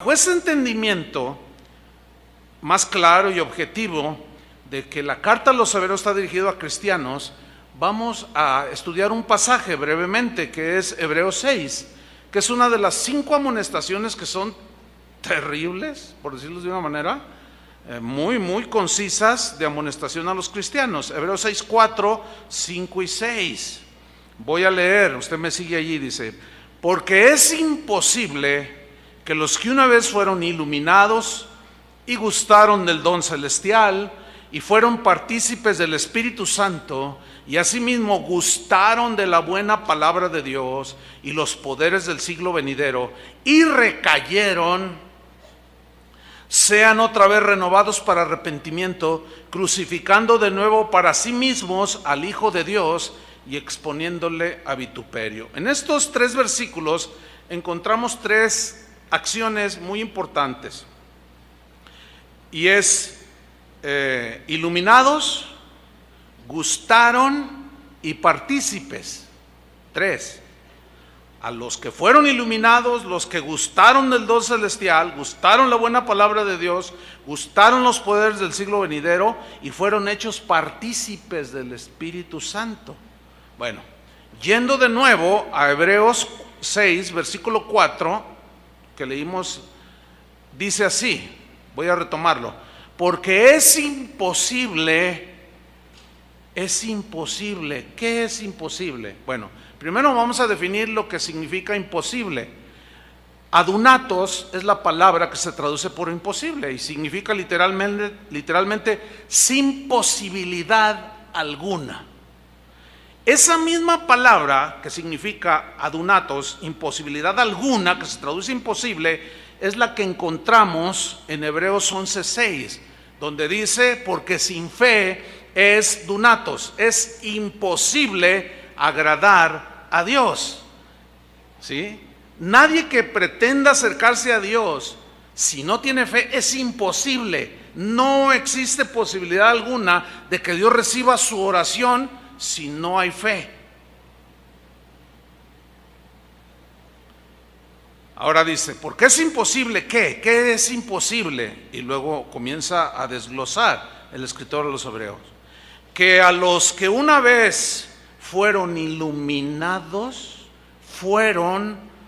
Bajo ese entendimiento más claro y objetivo de que la carta a los hebreos está dirigida a cristianos, vamos a estudiar un pasaje brevemente que es Hebreos 6, que es una de las 5 amonestaciones que son terribles, por decirlo de una manera, muy concisas de amonestación a los cristianos. Hebreos 6, 4, 5 y 6. Voy a leer, usted me sigue allí, dice: porque es imposible que los que una vez fueron iluminados y gustaron del don celestial y fueron partícipes del Espíritu Santo y asimismo gustaron de la buena palabra de Dios y los poderes del siglo venidero y recayeron, sean otra vez renovados para arrepentimiento, crucificando de nuevo para sí mismos al Hijo de Dios y exponiéndole a vituperio. En estos 3 versículos encontramos 3 acciones muy importantes, y es iluminados, gustaron y partícipes. 3. A los que fueron iluminados, los que gustaron del don celestial, gustaron la buena palabra de Dios, gustaron los poderes del siglo venidero y fueron hechos partícipes del Espíritu Santo. Bueno, yendo de nuevo a Hebreos 6, versículo 4, que leímos, dice así, voy a retomarlo: porque es imposible, ¿qué es imposible? Bueno, primero vamos a definir lo que significa imposible. Adunatos es la palabra que se traduce por imposible y significa literalmente sin posibilidad alguna. Esa misma palabra que significa adunatos, imposibilidad alguna, que se traduce imposible, es la que encontramos en Hebreos 11:6, donde dice: porque sin fe es dunatos, es imposible agradar a Dios. ¿Sí? Nadie que pretenda acercarse a Dios si no tiene fe, es imposible. No existe posibilidad alguna de que Dios reciba su oración si no hay fe. Ahora dice: ¿por qué es imposible? ¿Qué es imposible? Y luego comienza a desglosar el escritor de los Hebreos. Que a los que una vez fueron iluminados,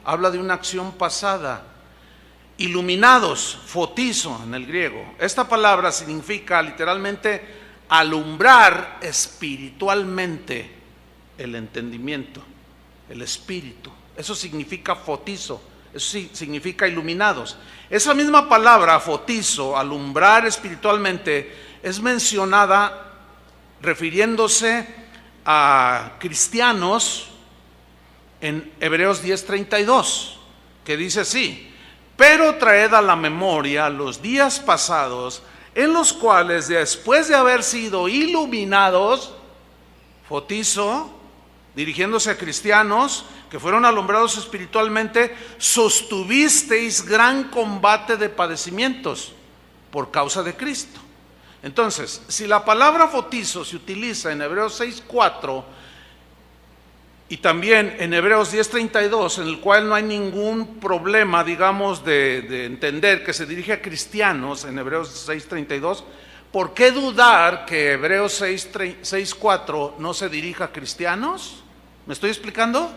habla de una acción pasada. Iluminados, fotizo en el griego. Esta palabra significa literalmente alumbrar espiritualmente el entendimiento, el espíritu. Eso significa fotizo, eso significa iluminados. Esa misma palabra, fotizo, alumbrar espiritualmente, es mencionada refiriéndose a cristianos en Hebreos 10:32, que dice así: pero traed a la memoria los días pasados, en los cuales después de haber sido iluminados, fotizo, dirigiéndose a cristianos que fueron alumbrados espiritualmente, sostuvisteis gran combate de padecimientos por causa de Cristo. Entonces, si la palabra fotizo se utiliza en Hebreos 6:4 y también en Hebreos 10:32, en el cual no hay ningún problema, digamos, de entender que se dirige a cristianos en Hebreos 6:32, ¿por qué dudar que Hebreos 6:4 no se dirija a cristianos? ¿Me estoy explicando?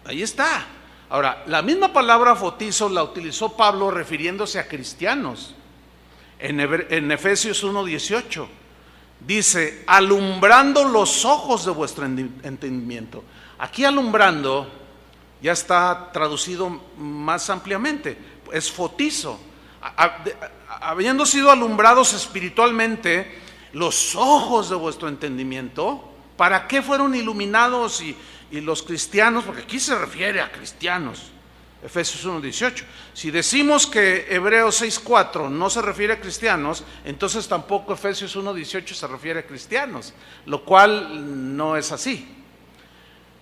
Ahí está. Ahora, la misma palabra fotizo la utilizó Pablo refiriéndose a cristianos en Efesios 1:18. Dice: alumbrando los ojos de vuestro entendimiento. Aquí alumbrando ya está traducido más ampliamente, es fotizo. Habiendo sido alumbrados espiritualmente los ojos de vuestro entendimiento. ¿Para qué fueron iluminados y los cristianos? Porque aquí se refiere a cristianos. Efesios 1:18. Si decimos que Hebreos 6:4 no se refiere a cristianos, entonces tampoco Efesios 1:18 se refiere a cristianos, lo cual no es así.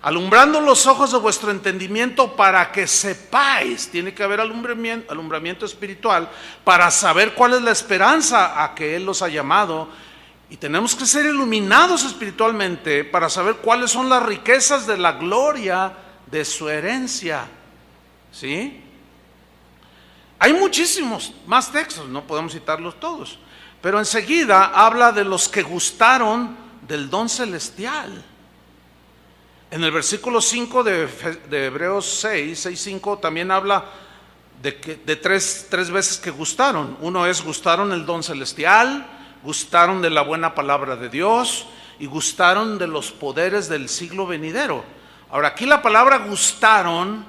Alumbrando los ojos de vuestro entendimiento para que sepáis, tiene que haber alumbramiento espiritual para saber cuál es la esperanza a que Él los ha llamado, y tenemos que ser iluminados espiritualmente para saber cuáles son las riquezas de la gloria de su herencia. ¿Sí? Hay muchísimos más textos, no podemos citarlos todos, pero enseguida habla de los que gustaron del don celestial. En el versículo 5 de Hebreos 6:5 también habla de tres veces que gustaron. Uno es gustaron el don celestial, gustaron de la buena palabra de Dios y gustaron de los poderes del siglo venidero. Ahora, aquí la palabra gustaron,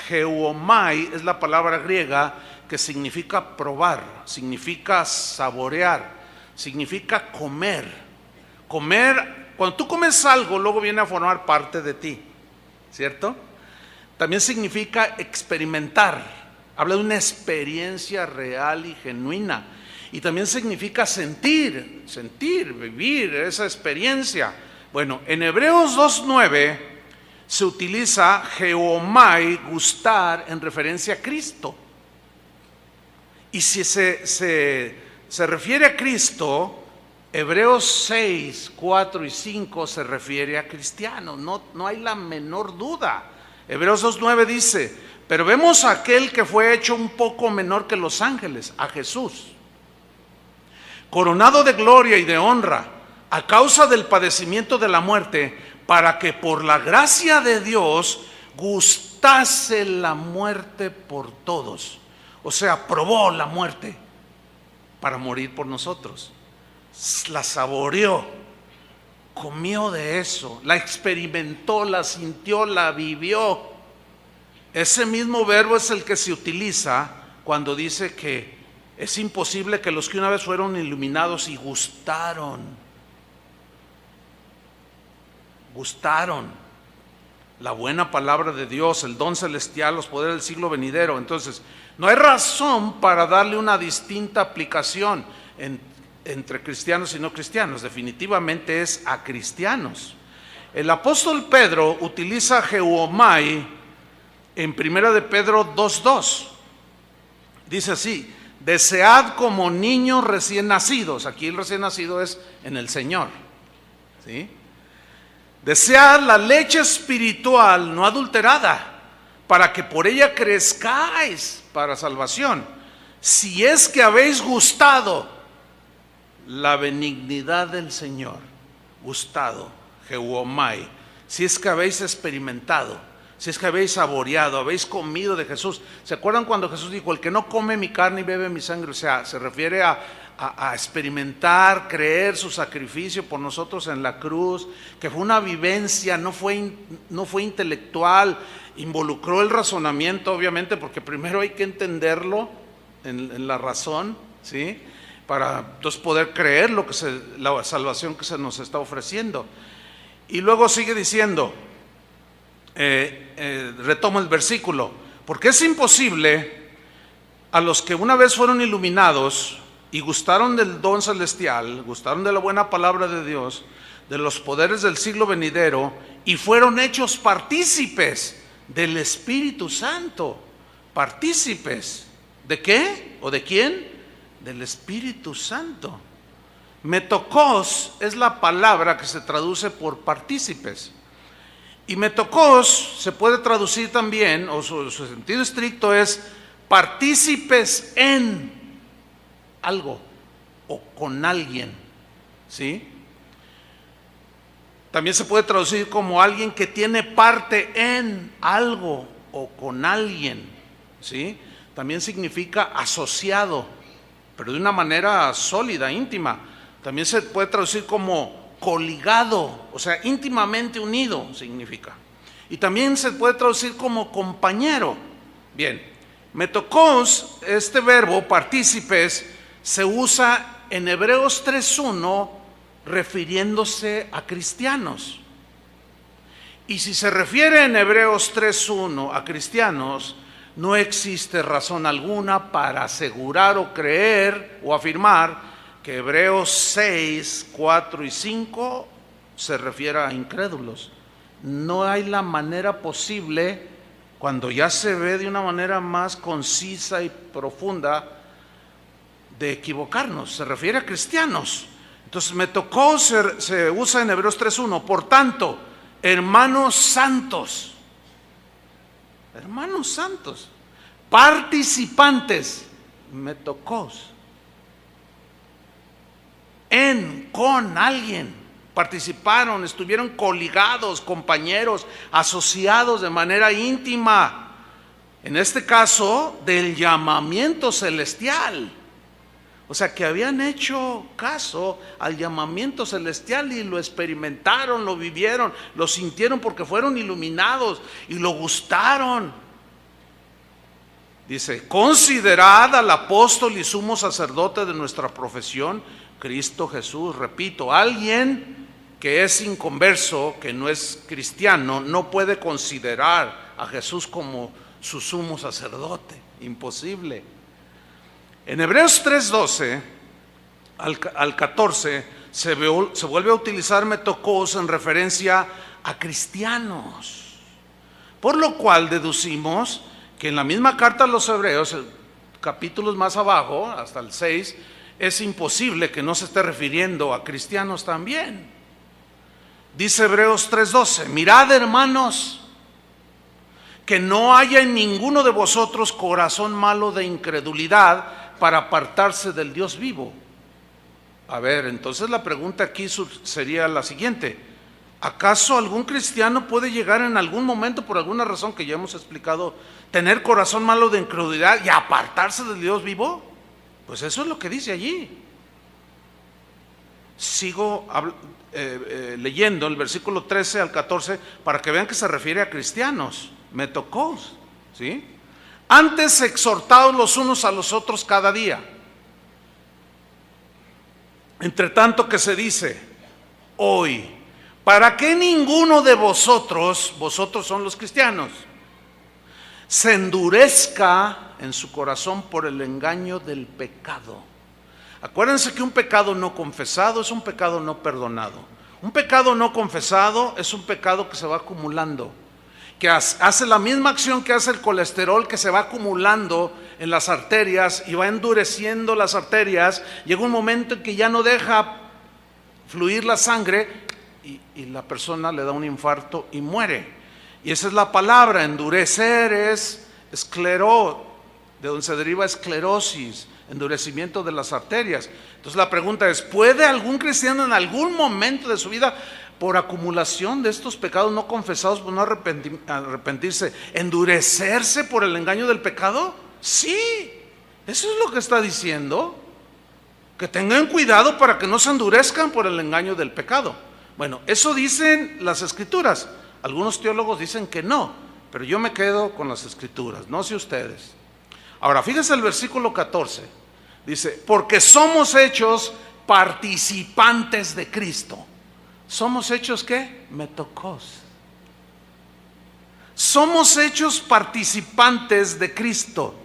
geomai, es la palabra griega que significa probar, significa saborear, significa comer. Comer, cuando tú comes algo, luego viene a formar parte de ti, ¿cierto? También significa experimentar, habla de una experiencia real y genuina. Y también significa sentir, vivir esa experiencia. Bueno, en Hebreos 2:9 se utiliza geomai, gustar, en referencia a Cristo. Y si se refiere a Cristo, Hebreos 6, 4 y 5 se refiere a cristianos, no hay la menor duda. Hebreos 2:9 dice, pero vemos a aquel que fue hecho un poco menor que los ángeles, a Jesús, coronado de gloria y de honra, a causa del padecimiento de la muerte, para que por la gracia de Dios gustase la muerte por todos. O sea, probó la muerte para morir por nosotros. La saboreó, comió de eso, la experimentó, la sintió, la vivió. Ese mismo verbo es el que se utiliza cuando dice que es imposible que los que una vez fueron iluminados y gustaron la buena palabra de Dios, el don celestial, los poderes del siglo venidero. Entonces, no hay razón para darle una distinta aplicación entre cristianos y no cristianos. Definitivamente es a cristianos. El apóstol Pedro utiliza geomai en 1 de Pedro 2:2. Dice así, desead como niños recién nacidos. Aquí el recién nacido es en el Señor, ¿sí? Desead la leche espiritual no adulterada, para que por ella crezcáis para salvación, si es que habéis gustado la benignidad del Señor. Gustado, geomai, si es que habéis experimentado, si es que habéis saboreado, habéis comido de Jesús. ¿Se acuerdan cuando Jesús dijo, el que no come mi carne y bebe mi sangre? O sea, se refiere a experimentar, creer su sacrificio por nosotros en la cruz, que fue una vivencia, no fue intelectual, involucró el razonamiento, obviamente, porque primero hay que entenderlo en la razón, ¿sí? Para entonces poder creer la salvación que se nos está ofreciendo. Y luego sigue diciendo, retomo el versículo, porque es imposible a los que una vez fueron iluminados y gustaron del don celestial, gustaron de la buena palabra de Dios, de los poderes del siglo venidero, y fueron hechos partícipes del Espíritu Santo. ¿Partícipes de qué? ¿O de quién? Del Espíritu Santo. Metokos es la palabra que se traduce por partícipes. Y metokos se puede traducir también, o su sentido estricto es partícipes en algo o con alguien, ¿sí? También se puede traducir como alguien que tiene parte en algo o con alguien, ¿sí? También significa asociado, pero de una manera sólida, íntima. También se puede traducir como coligado, o sea, íntimamente unido significa. Y también se puede traducir como compañero. Bien, metokos, este verbo, partícipes, se usa en Hebreos 3:1 refiriéndose a cristianos. Y si se refiere en Hebreos 3:1 a cristianos, no existe razón alguna para asegurar o creer o afirmar que Hebreos 6, 4 y 5 se refiere a incrédulos. No hay la manera posible, cuando ya se ve de una manera más concisa y profunda, de equivocarnos. Se refiere a cristianos. Entonces se usa en Hebreos 3:1. Por tanto, hermanos santos, participantes, metokos, con alguien, participaron, estuvieron coligados, compañeros, asociados de manera íntima, en este caso del llamamiento celestial. O sea, que habían hecho caso al llamamiento celestial y lo experimentaron, lo vivieron, lo sintieron porque fueron iluminados y lo gustaron. Dice: considerad al apóstol y sumo sacerdote de nuestra profesión, Cristo Jesús. Repito, alguien que es inconverso, que no es cristiano, no puede considerar a Jesús como su sumo sacerdote. Imposible. En Hebreos 3:12 al 14 se vuelve a utilizar metokos en referencia a cristianos, por lo cual deducimos que en la misma carta a los Hebreos, capítulos más abajo, hasta el 6, es imposible que no se esté refiriendo a cristianos también. Dice Hebreos 3:12: mirad, hermanos, que no haya en ninguno de vosotros corazón malo de incredulidad para apartarse del Dios vivo. A ver, entonces la pregunta aquí sería la siguiente: ¿acaso algún cristiano puede llegar en algún momento, por alguna razón que ya hemos explicado, tener corazón malo de incredulidad y apartarse del Dios vivo? Pues eso es lo que dice allí. Sigo leyendo el versículo 13 al 14 para que vean que se refiere a cristianos, metokos, ¿sí? Antes exhortaos los unos a los otros cada día, entre tanto que se dice hoy, para que ninguno de vosotros son los cristianos, se endurezca en su corazón por el engaño del pecado. Acuérdense que un pecado no confesado es un pecado no perdonado. Un pecado no confesado es un pecado que se va acumulando, que hace la misma acción que hace el colesterol, que se va acumulando en las arterias y va endureciendo las arterias. Llega un momento en que ya no deja fluir la sangre y la persona le da un infarto y muere. Y esa es la palabra, endurecer es esclero, de donde se deriva esclerosis, endurecimiento de las arterias. Entonces la pregunta es: ¿puede algún cristiano en algún momento de su vida, por acumulación de estos pecados no confesados, por no arrepentirse, endurecerse por el engaño del pecado? Sí, eso es lo que está diciendo, que tengan cuidado para que no se endurezcan por el engaño del pecado. Bueno, eso dicen las escrituras. Algunos teólogos dicen que no, pero yo me quedo con las escrituras, no sé ustedes. Ahora, fíjense el versículo 14, dice: porque somos hechos participantes de Cristo. ¿Somos hechos qué? Metokos. Somos hechos participantes de Cristo.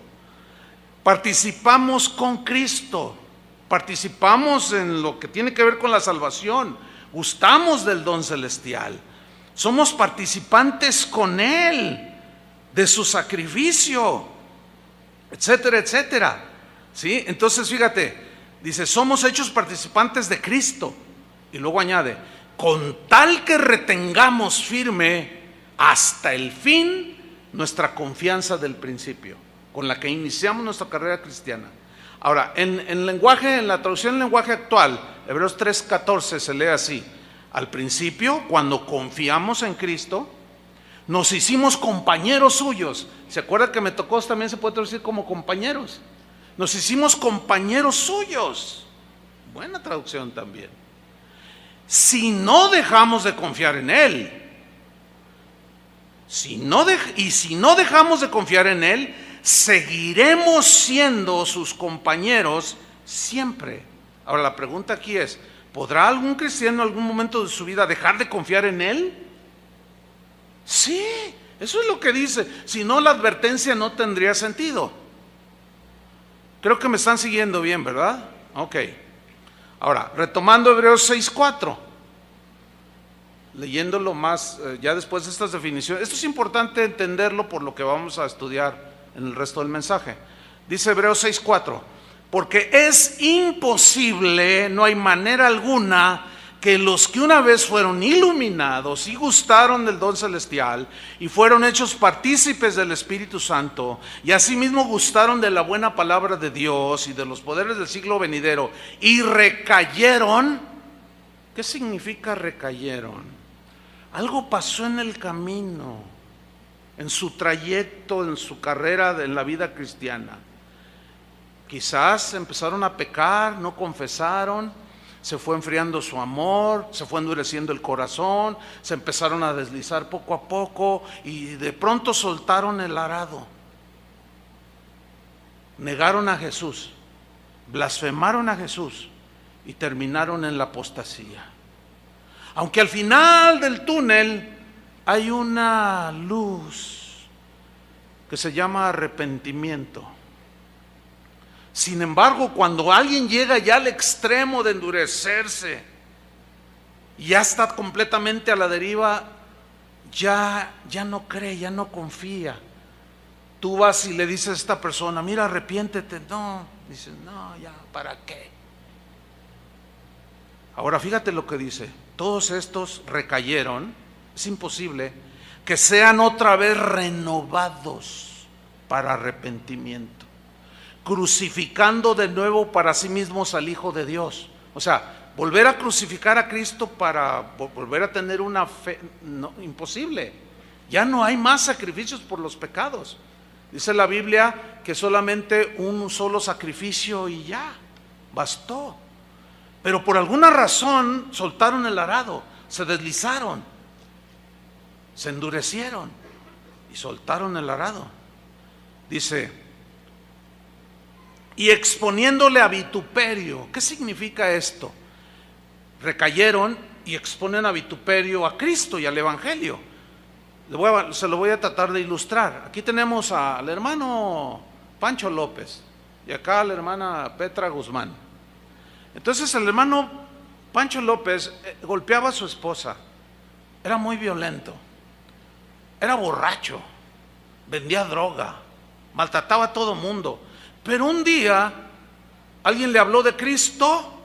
Participamos con Cristo. Participamos en lo que tiene que ver con la salvación. Gustamos del don celestial. Somos participantes con Él, de su sacrificio, etcétera, etcétera. ¿Sí? Entonces fíjate, dice: somos hechos participantes de Cristo. Y luego añade: con tal que retengamos firme hasta el fin nuestra confianza del principio, con la que iniciamos nuestra carrera cristiana. Ahora, en la traducción en lenguaje actual, Hebreos 3:14 se lee así: al principio, cuando confiamos en Cristo, nos hicimos compañeros suyos. ¿Se acuerdan que metokos también se puede traducir como compañeros? Nos hicimos compañeros suyos. Buena traducción también. Si no dejamos de confiar en Él, si no dejamos de confiar en Él, seguiremos siendo sus compañeros siempre. Ahora la pregunta aquí es: ¿podrá algún cristiano en algún momento de su vida dejar de confiar en Él? Sí, eso es lo que dice. Si no, la advertencia no tendría sentido. Creo que me están siguiendo bien, ¿verdad? Ok. Ahora, retomando Hebreos 6:4, leyéndolo más, ya después de estas definiciones. Esto es importante entenderlo por lo que vamos a estudiar en el resto del mensaje. Dice Hebreos 6:4: porque es imposible, no hay manera alguna que los que una vez fueron iluminados y gustaron del don celestial y fueron hechos partícipes del Espíritu Santo y asimismo gustaron de la buena palabra de Dios y de los poderes del siglo venidero y recayeron. ¿Qué significa recayeron? Algo pasó en el camino, en su trayecto, en su carrera, en la vida cristiana. Quizás empezaron a pecar, no confesaron, se fue enfriando su amor, se fue endureciendo el corazón, se empezaron a deslizar poco a poco y de pronto soltaron el arado. Negaron a Jesús, blasfemaron a Jesús y terminaron en la apostasía. Aunque al final del túnel hay una luz que se llama arrepentimiento. Sin embargo, cuando alguien llega ya al extremo de endurecerse y ya está completamente a la deriva, ya no cree, ya no confía. Tú vas y le dices a esta persona, mira, arrepiéntete. No, dices, no, ya, ¿para qué? Ahora fíjate lo que dice, todos estos recayeron, es imposible que sean otra vez renovados para arrepentimiento, crucificando de nuevo para sí mismos al Hijo de Dios. O sea, volver a crucificar a Cristo para volver a tener una fe, no, imposible. Ya no hay más sacrificios por los pecados. Dice la Biblia que solamente un solo sacrificio y ya, bastó. Pero por alguna razón soltaron el arado, se deslizaron, se endurecieron y soltaron el arado. Dice, y exponiéndole a vituperio. ¿Qué significa esto? Recayeron y exponen a vituperio a Cristo y al Evangelio. Se lo voy a tratar de ilustrar. Aquí tenemos al hermano Pancho López y acá a la hermana Petra Guzmán. Entonces el hermano Pancho López golpeaba a su esposa, era muy violento, era borracho, vendía droga, maltrataba a todo mundo. Pero un día alguien le habló de Cristo,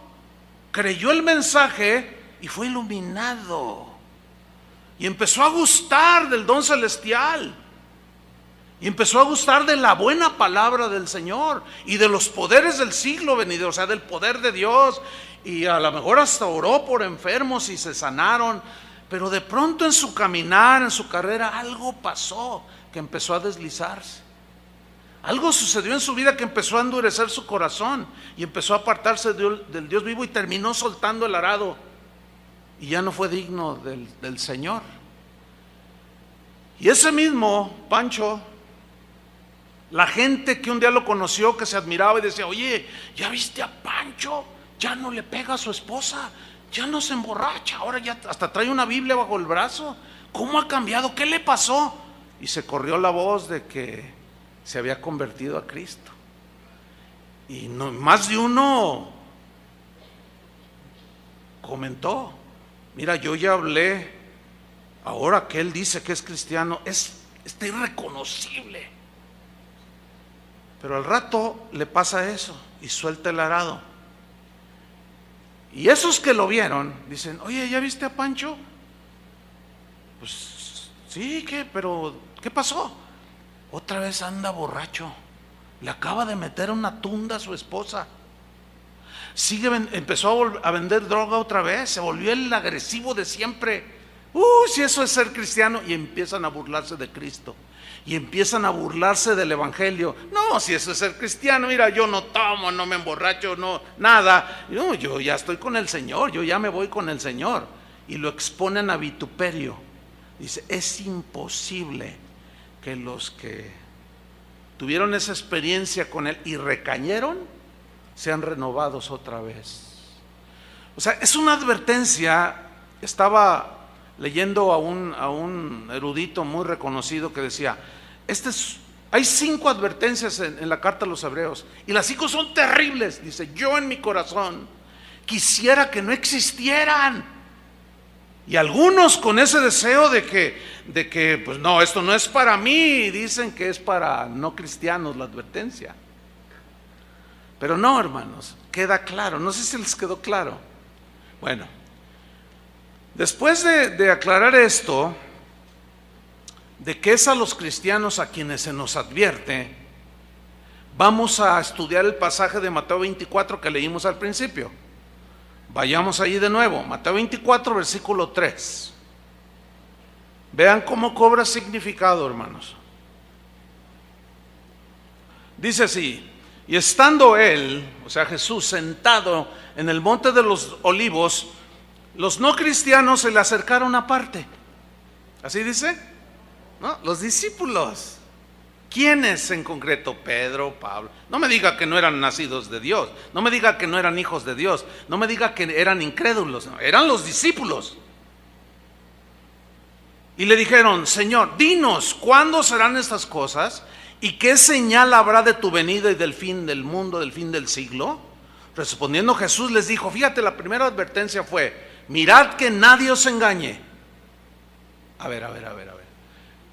creyó el mensaje y fue iluminado. Y empezó a gustar del don celestial. Y empezó a gustar de la buena palabra del Señor y de los poderes del siglo venidero, o sea, del poder de Dios. Y a lo mejor hasta oró por enfermos y se sanaron. Pero de pronto en su caminar, en su carrera, algo pasó que empezó a deslizarse. Algo sucedió en su vida que empezó a endurecer su corazón y empezó a apartarse del Dios vivo y terminó soltando el arado y ya no fue digno del Señor. Y ese mismo Pancho, la gente que un día lo conoció, que se admiraba y decía, oye, ¿ya viste a Pancho? Ya no le pega a su esposa, ya no se emborracha, ahora ya hasta trae una Biblia bajo el brazo. ¿Cómo ha cambiado? ¿Qué le pasó? Y se corrió la voz de que se había convertido a Cristo. Y no, más de uno comentó, mira, yo ya hablé, ahora que él dice que es cristiano, está irreconocible. Pero al rato le pasa eso y suelta el arado. Y esos que lo vieron dicen, oye, ¿ya viste a Pancho? Pues sí, pero ¿qué pasó? Otra vez anda borracho, le acaba de meter una tunda a su esposa, empezó a vender droga otra vez, se volvió el agresivo de siempre. Si eso es ser cristiano. Y empiezan a burlarse de Cristo y empiezan a burlarse del Evangelio. No, si eso es ser cristiano, mira, yo no tomo, no me emborracho, no, nada. No, yo ya estoy con el Señor, yo ya me voy con el Señor. Y lo exponen a vituperio. Dice, es imposible que los que tuvieron esa experiencia con Él y recayeron sean renovados otra vez. O sea, es una advertencia. Estaba leyendo a un erudito muy reconocido que decía, hay 5 advertencias en la carta a los Hebreos y las 5 son terribles. Dice, yo en mi corazón quisiera que no existieran. Y algunos con ese deseo de que pues no, esto no es para mí, dicen que es para no cristianos la advertencia. Pero no, hermanos, queda claro, no sé si les quedó claro. Bueno, Después de aclarar esto, de que es a los cristianos a quienes se nos advierte, vamos a estudiar el pasaje de Mateo 24 que leímos al principio. Vayamos allí de nuevo, Mateo 24, versículo 3. Vean cómo cobra significado, hermanos. Dice así: y estando él, o sea Jesús, sentado en el monte de los olivos, los no cristianos se le acercaron aparte. ¿Así dice? ¿No? Los discípulos. ¿Quiénes en concreto? Pedro, Pablo. No me diga que no eran nacidos de Dios, no me diga que no eran hijos de Dios, no me diga que eran incrédulos, no, eran los discípulos. Y le dijeron: Señor, dinos, ¿cuándo serán estas cosas? ¿Y qué señal habrá de tu venida y del fin del mundo, del fin del siglo? Respondiendo Jesús les dijo, fíjate, la primera advertencia fue: mirad que nadie os engañe. A ver.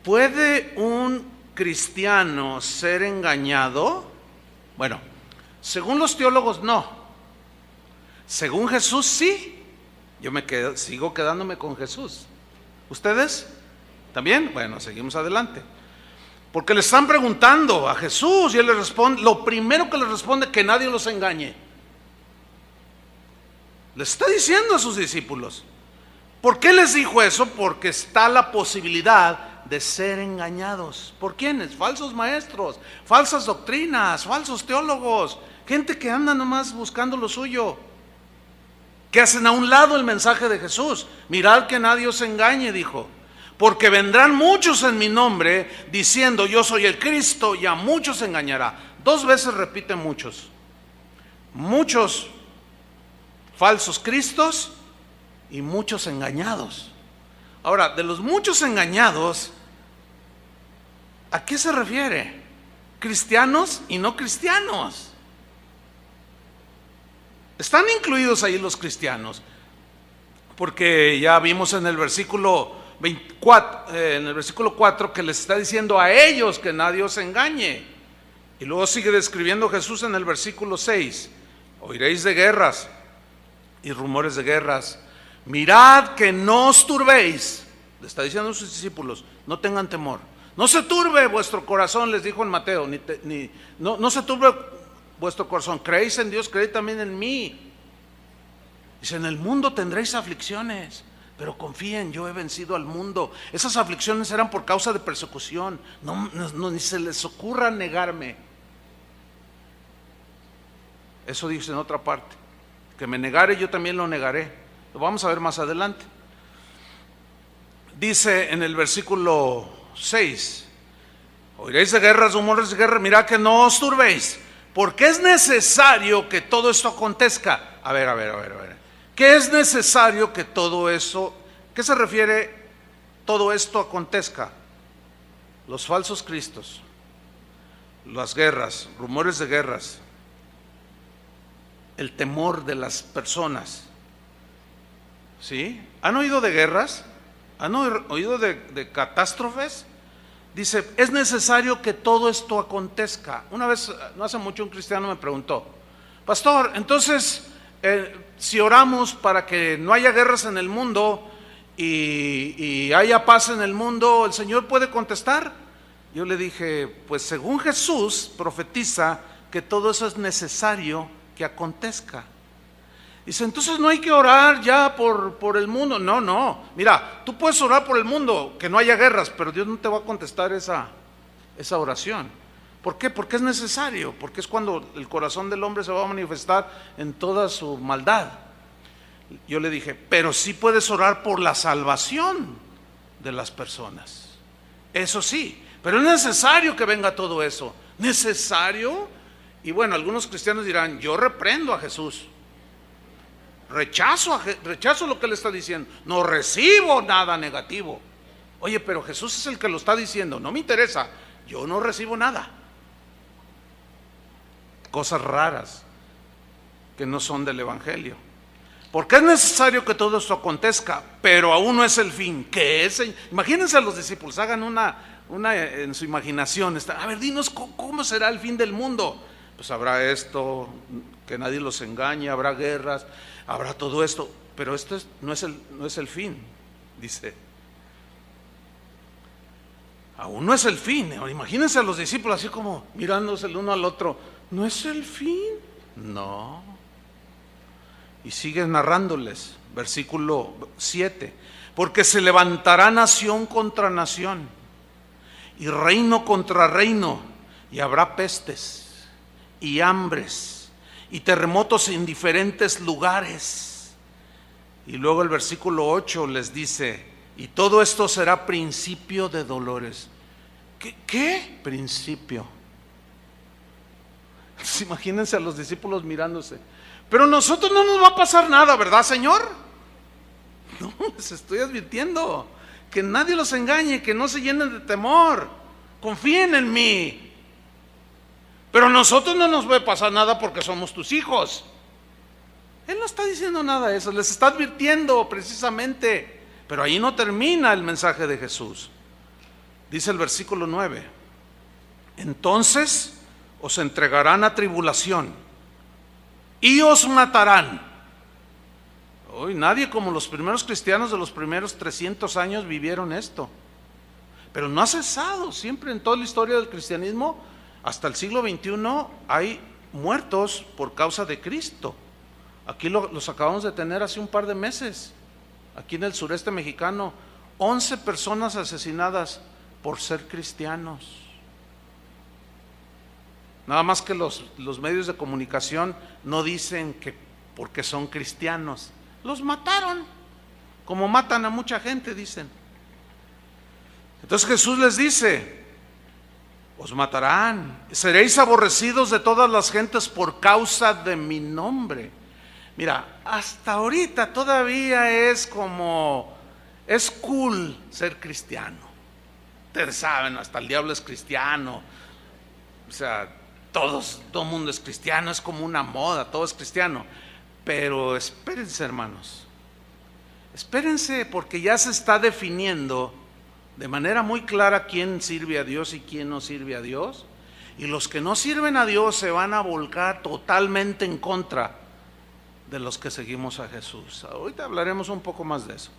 ¿Puede un cristiano ser engañado? Bueno, según los teólogos no. Según Jesús sí. Yo sigo quedándome con Jesús. ¿Ustedes también? Bueno, seguimos adelante. Porque le están preguntando a Jesús y él le responde, lo primero que le responde, que nadie los engañe. Le está diciendo a sus discípulos. ¿Por qué les dijo eso? Porque está la posibilidad de ser engañados. ¿Por quiénes? Falsos maestros, falsas doctrinas, falsos teólogos, gente que anda nomás buscando lo suyo, que hacen a un lado el mensaje de Jesús. Mirad que nadie os engañe, dijo, porque vendrán muchos en mi nombre diciendo yo soy el Cristo, y a muchos engañará. 2 veces repite muchos. Muchos falsos cristos y muchos engañados. Ahora, de los muchos engañados, ¿a qué se refiere? Cristianos y no cristianos. Están incluidos ahí los cristianos, porque ya vimos en el versículo 4 que les está diciendo a ellos que nadie os engañe. Y luego sigue describiendo Jesús en el versículo 6: oiréis de guerras y rumores de guerras. Mirad que no os turbéis. Le está diciendo a sus discípulos: no tengan temor. No se turbe vuestro corazón, les dijo en Mateo. No se turbe vuestro corazón. Creéis en Dios, creéis también en mí. Dice: en el mundo tendréis aflicciones, pero confíen, yo he vencido al mundo. Esas aflicciones eran por causa de persecución. Ni se les ocurra negarme. Eso dice en otra parte: que me negare, yo también lo negaré. Lo vamos a ver más adelante. Dice en el versículo 6: oiréis de guerras, rumores de guerra, mirad que no os turbéis, porque es necesario que todo esto acontezca. A ver. ¿Qué es necesario que todo eso? ¿Qué se refiere todo esto acontezca? Los falsos cristos, las guerras, rumores de guerras, el temor de las personas. ¿Sí? ¿Han oído de guerras? ¿Han oído de catástrofes? Dice, es necesario que todo esto acontezca. Una vez, no hace mucho, un cristiano me preguntó: pastor, entonces, si oramos para que no haya guerras en el mundo y haya paz en el mundo, ¿el Señor puede contestar? Yo le dije, pues según Jesús profetiza que todo eso es necesario que acontezca. Dice, entonces no hay que orar ya por el mundo. No, mira, tú puedes orar por el mundo, que no haya guerras, pero Dios no te va a contestar esa oración. ¿Por qué? Porque es necesario, porque es cuando el corazón del hombre se va a manifestar en toda su maldad. Yo le dije, pero sí puedes orar por la salvación de las personas. Eso sí, pero es necesario que venga todo eso. ¿Necesario? Y bueno, algunos cristianos dirán, yo reprendo a Jesús. Rechazo lo que él está diciendo. No recibo nada negativo. Oye, pero Jesús es el que lo está diciendo. No me interesa. Yo no recibo nada. Cosas raras que no son del Evangelio. Porque es necesario que todo esto acontezca, pero aún no es el fin. ¿Qué es? Imagínense a los discípulos, hagan una en su imaginación. A ver, dinos cómo será el fin del mundo. Pues habrá esto, que nadie los engañe, habrá guerras, habrá todo esto. pero esto no es el fin, dice. Aún no es el fin. Imagínense a los discípulos así como mirándose el uno al otro. ¿No es el fin? No. Y sigue narrándoles, versículo 7. Porque se levantará nación contra nación y reino contra reino, y habrá pestes y hambres y terremotos en diferentes lugares. Y luego el versículo 8 les dice: y todo esto será principio de dolores. ¿Qué? Principio. Imagínense a los discípulos mirándose. Pero a nosotros no nos va a pasar nada, ¿verdad, Señor? No, les estoy advirtiendo que nadie los engañe, que no se llenen de temor. Confíen en mí. Pero a nosotros no nos va a pasar nada porque somos tus hijos. Él no está diciendo nada de eso, les está advirtiendo precisamente. Pero ahí no termina el mensaje de Jesús. Dice el versículo 9: entonces os entregarán a tribulación y os matarán. Hoy nadie como los primeros cristianos de los primeros 300 años vivieron esto. Pero no ha cesado, siempre en toda la historia del cristianismo, hasta el siglo XXI, hay muertos por causa de Cristo. Aquí los acabamos de tener hace un par de meses. Aquí en el sureste mexicano, 11 personas asesinadas por ser cristianos. Nada más que los medios de comunicación no dicen que porque son cristianos. Los mataron, como matan a mucha gente, dicen. Entonces Jesús les dice: os matarán, seréis aborrecidos de todas las gentes por causa de mi nombre. Mira, hasta ahorita todavía es cool ser cristiano. Ustedes saben, hasta el diablo es cristiano. O sea, todo el mundo es cristiano, es como una moda, todo es cristiano. Pero espérense, hermanos. Espérense, porque ya se está definiendo de manera muy clara quién sirve a Dios y quién no sirve a Dios. Y los que no sirven a Dios se van a volcar totalmente en contra de los que seguimos a Jesús. Ahorita hablaremos un poco más de eso.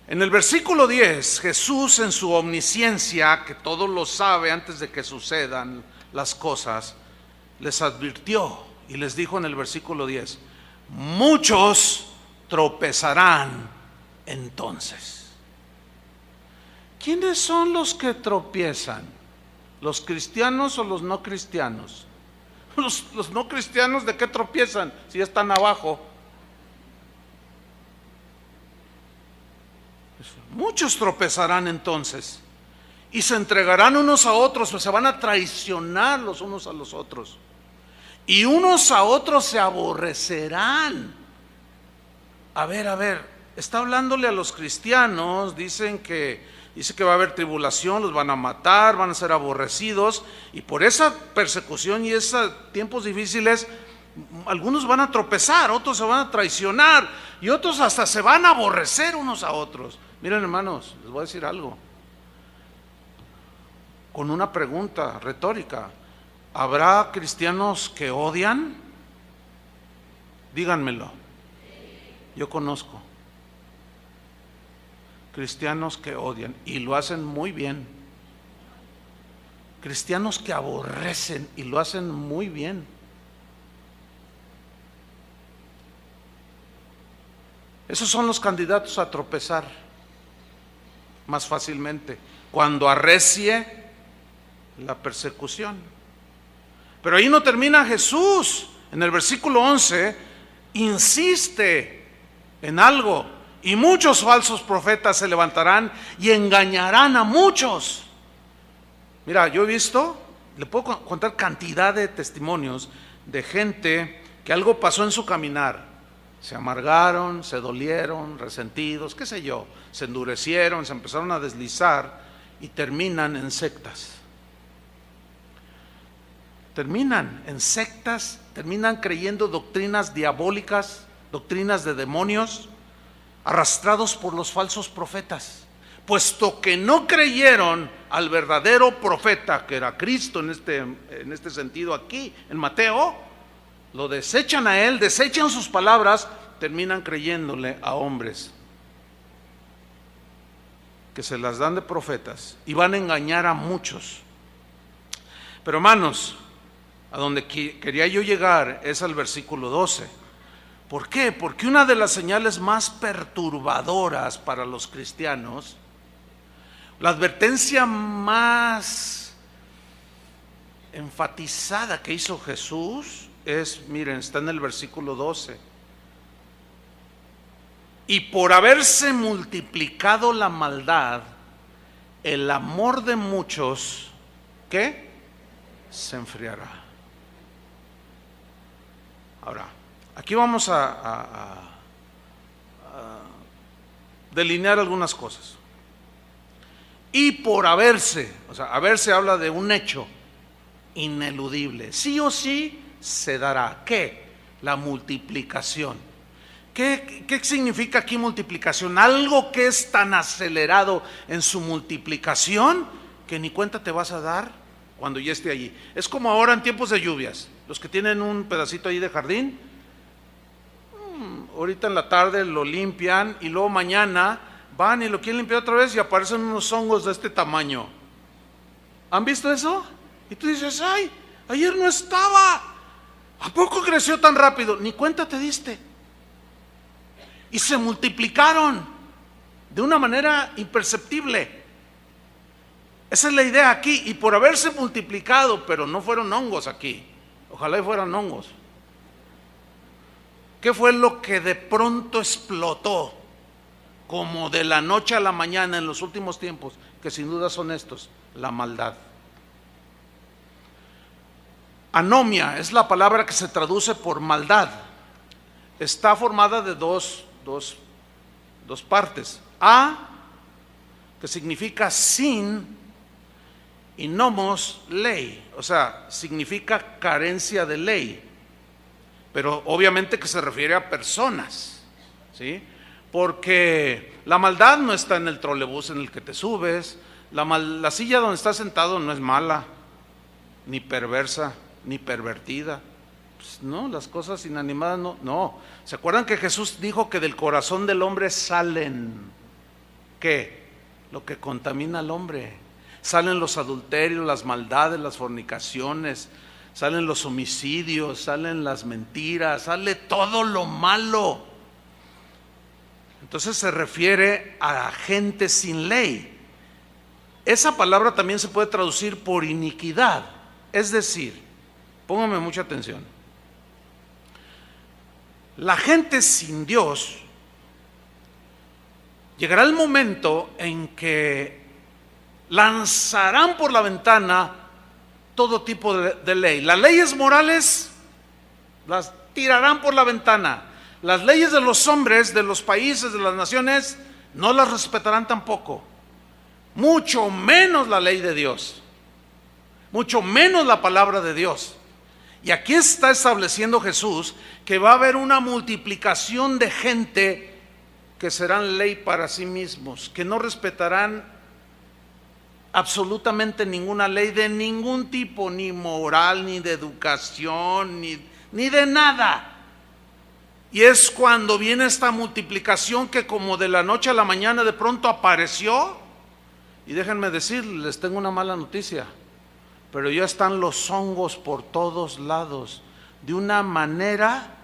En el versículo 10, Jesús, en su omnisciencia, que todo lo sabe antes de que sucedan las cosas, les advirtió y les dijo en el versículo 10: muchos tropezarán entonces. ¿Quiénes son los que tropiezan? ¿Los cristianos o los no cristianos? Los no cristianos, ¿de qué tropiezan si ya están abajo? Muchos tropezarán entonces y se entregarán unos a otros, o se van a traicionar los unos a los otros, y unos a otros se aborrecerán. A ver, está hablándole a los cristianos. Dice que va a haber tribulación, los van a matar, van a ser aborrecidos, y por esa persecución y esos tiempos difíciles, algunos van a tropezar, otros se van a traicionar, y otros hasta se van a aborrecer unos a otros. Miren, hermanos, les voy a decir algo con una pregunta retórica: ¿habrá cristianos que odian? Díganmelo. Yo conozco cristianos que odian y lo hacen muy bien. Cristianos que aborrecen y lo hacen muy bien. Esos son los candidatos a tropezar más fácilmente cuando arrecie la persecución. Pero ahí no termina Jesús. En el versículo 11 insiste en algo: y muchos falsos profetas se levantarán y engañarán a muchos. Mira, yo he visto, le puedo contar cantidad de testimonios de gente que algo pasó en su caminar. Se amargaron, se dolieron, resentidos, qué sé yo, se endurecieron, se empezaron a deslizar y terminan en sectas. Terminan en sectas, terminan creyendo doctrinas diabólicas, doctrinas de demonios, arrastrados por los falsos profetas, puesto que no creyeron al verdadero profeta, que era Cristo en este sentido aquí, en Mateo. Lo desechan a él, desechan sus palabras terminan creyéndole a hombres que se las dan de profetas y van a engañar a muchos. Pero hermanos, a donde quería yo llegar es al versículo 12. ¿Por qué? Porque una de las señales más perturbadoras para los cristianos, la advertencia más enfatizada que hizo Jesús es, miren, está en el versículo 12. Y por haberse multiplicado la maldad, el amor de muchos, ¿qué? Se enfriará. Ahora, aquí vamos a delinear algunas cosas. Y por haberse, o sea, haberse habla de un hecho ineludible, sí o sí se dará. ¿Qué? La multiplicación. ¿Qué significa aquí multiplicación? Algo que es tan acelerado en su multiplicación que ni cuenta te vas a dar cuando ya esté allí. Es como ahora en tiempos de lluvias, los que tienen un pedacito ahí de jardín, ahorita en la tarde lo limpian y luego mañana van y lo quieren limpiar otra vez y aparecen unos hongos de este tamaño. ¿Han visto eso? Y tú dices, ay, ayer no estaba, ¿a poco creció tan rápido? Ni cuenta te diste. Y se multiplicaron de una manera imperceptible. Esa es la idea aquí. Y por haberse multiplicado, pero no fueron hongos aquí, ojalá y fueran hongos. ¿Qué fue lo que de pronto explotó como de la noche a la mañana en los últimos tiempos? Que sin duda son estos: la maldad. Anomia es la palabra que se traduce por maldad. Está formada de dos partes. A, que significa sin, y nomos, ley, o sea, significa carencia de ley, pero obviamente que se refiere a personas, ¿sí? Porque la maldad no está en el trolebús en el que te subes, la silla donde estás sentado no es mala, ni perversa, ni pervertida. Pues no, las cosas inanimadas no. ¿Se acuerdan que Jesús dijo que del corazón del hombre salen, ¿qué? Lo que contamina al hombre. Salen los adulterios, las maldades, las fornicaciones, salen los homicidios, salen las mentiras, sale todo lo malo. Entonces se refiere a gente sin ley. Esa palabra también se puede traducir por iniquidad. Es decir, pónganme mucha atención, la gente sin Dios, llegará el momento en que lanzarán por la ventana todo tipo de ley. Las leyes morales las tirarán por la ventana. Las leyes de los hombres, de los países, de las naciones, no las respetarán tampoco. Mucho menos la ley de Dios, mucho menos la palabra de Dios. Y aquí está estableciendo Jesús que va a haber una multiplicación de gente que serán ley para sí mismos, que no respetarán absolutamente ninguna ley de ningún tipo, ni moral, ni de educación, ni de nada. Y es cuando viene esta multiplicación que como de la noche a la mañana de pronto apareció. Y déjenme decirles, les tengo una mala noticia, pero ya están los hongos por todos lados, de una manera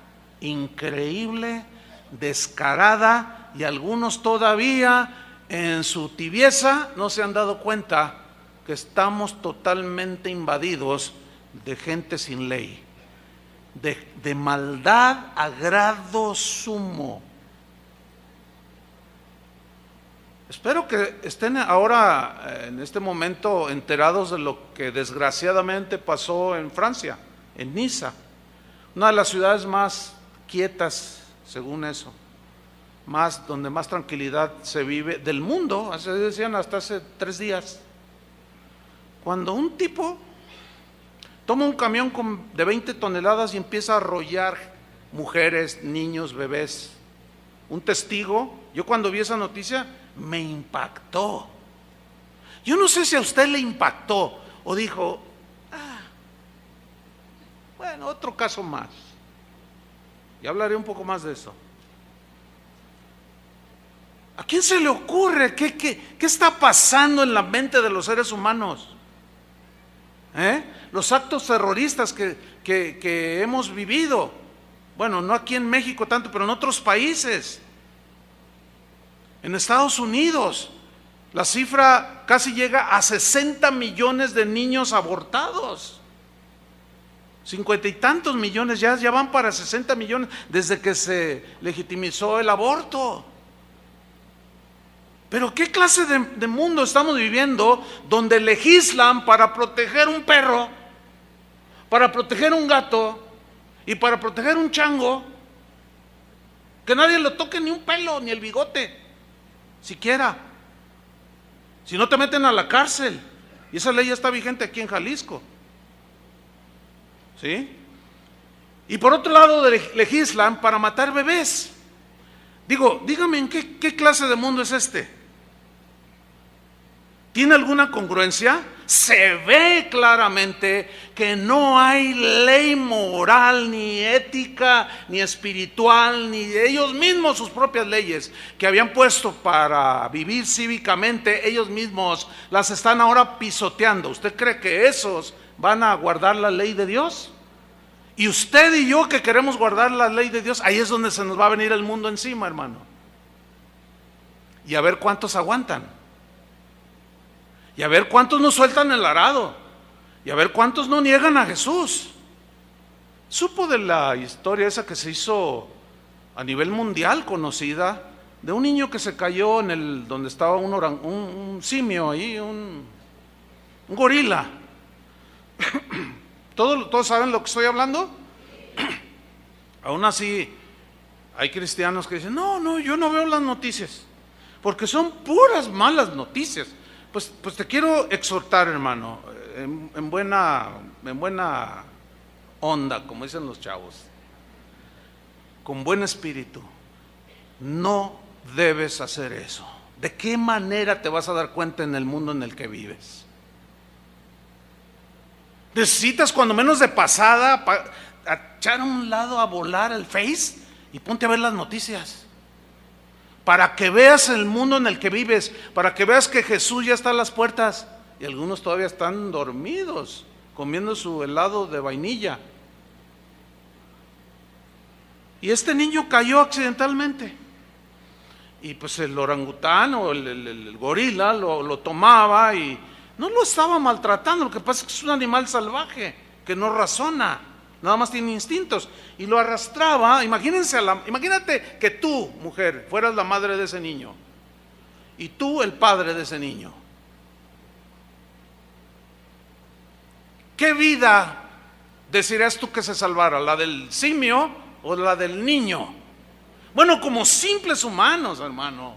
increíble, descarada, y algunos todavía en su tibieza no se han dado cuenta que estamos totalmente invadidos de gente sin ley, de maldad a grado sumo. Espero que estén ahora en este momento enterados de lo que desgraciadamente pasó en Francia, en Niza, una de las ciudades más quietas, según eso, donde más tranquilidad se vive del mundo, así decían hasta hace 3 días. Cuando un tipo toma un camión de 20 toneladas y empieza a arrollar mujeres, niños, bebés. Un testigo, yo cuando vi esa noticia me impactó. Yo no sé si a usted le impactó o dijo, bueno, otro caso más. Y hablaré un poco más de eso. ¿A quién se le ocurre? ¿Qué está pasando en la mente de los seres humanos? Los actos terroristas que hemos vivido. Bueno, no aquí en México tanto, pero en otros países. En Estados Unidos, la cifra casi llega a 60 millones de niños abortados. 50 y tantos millones, ya van para 60 millones desde que se legitimizó el aborto. Pero ¿qué clase de mundo estamos viviendo donde legislan para proteger un perro, para proteger un gato y para proteger un chango? Que nadie le toque ni un pelo, ni el bigote, siquiera. Si no te meten a la cárcel. Y esa ley ya está vigente aquí en Jalisco. ¿Sí? Y por otro lado legislan para matar bebés. Digo, dígame, ¿en qué clase de mundo es este? ¿Tiene alguna congruencia? Se ve claramente que no hay ley moral, ni ética, ni espiritual, ni de ellos mismos sus propias leyes que habían puesto para vivir cívicamente, ellos mismos las están ahora pisoteando. ¿Usted cree que esos van a guardar la ley de Dios? Y usted y yo que queremos guardar la ley de Dios, ahí es donde se nos va a venir el mundo encima, hermano. Y a ver cuántos aguantan. Y a ver cuántos no sueltan el arado. Y a ver cuántos no niegan a Jesús. Supo de la historia esa que se hizo a nivel mundial conocida, de un niño que se cayó en donde estaba un simio ahí, un gorila. ¿Todos saben lo que estoy hablando? Aún así, hay cristianos que dicen, no, yo no veo las noticias, porque son puras malas noticias. Pues te quiero exhortar, hermano, en buena onda, como dicen los chavos, con buen espíritu. No debes hacer eso. ¿De qué manera te vas a dar cuenta en el mundo en el que vives? Necesitas cuando menos de pasada echar a un lado a volar el Face y ponte a ver las noticias. Para que veas el mundo en el que vives, para que veas que Jesús ya está a las puertas y algunos todavía están dormidos, comiendo su helado de vainilla. Y este niño cayó accidentalmente. Y pues el orangután o el gorila lo tomaba y no lo estaba maltratando. Lo que pasa es que es un animal salvaje que no razona, nada más tiene instintos, y lo arrastraba. Imagínate que tú, mujer, fueras la madre de ese niño y tú el padre de ese niño. ¿Qué vida desearías tú que se salvara? ¿La del simio o la del niño? Bueno, como simples humanos, hermano.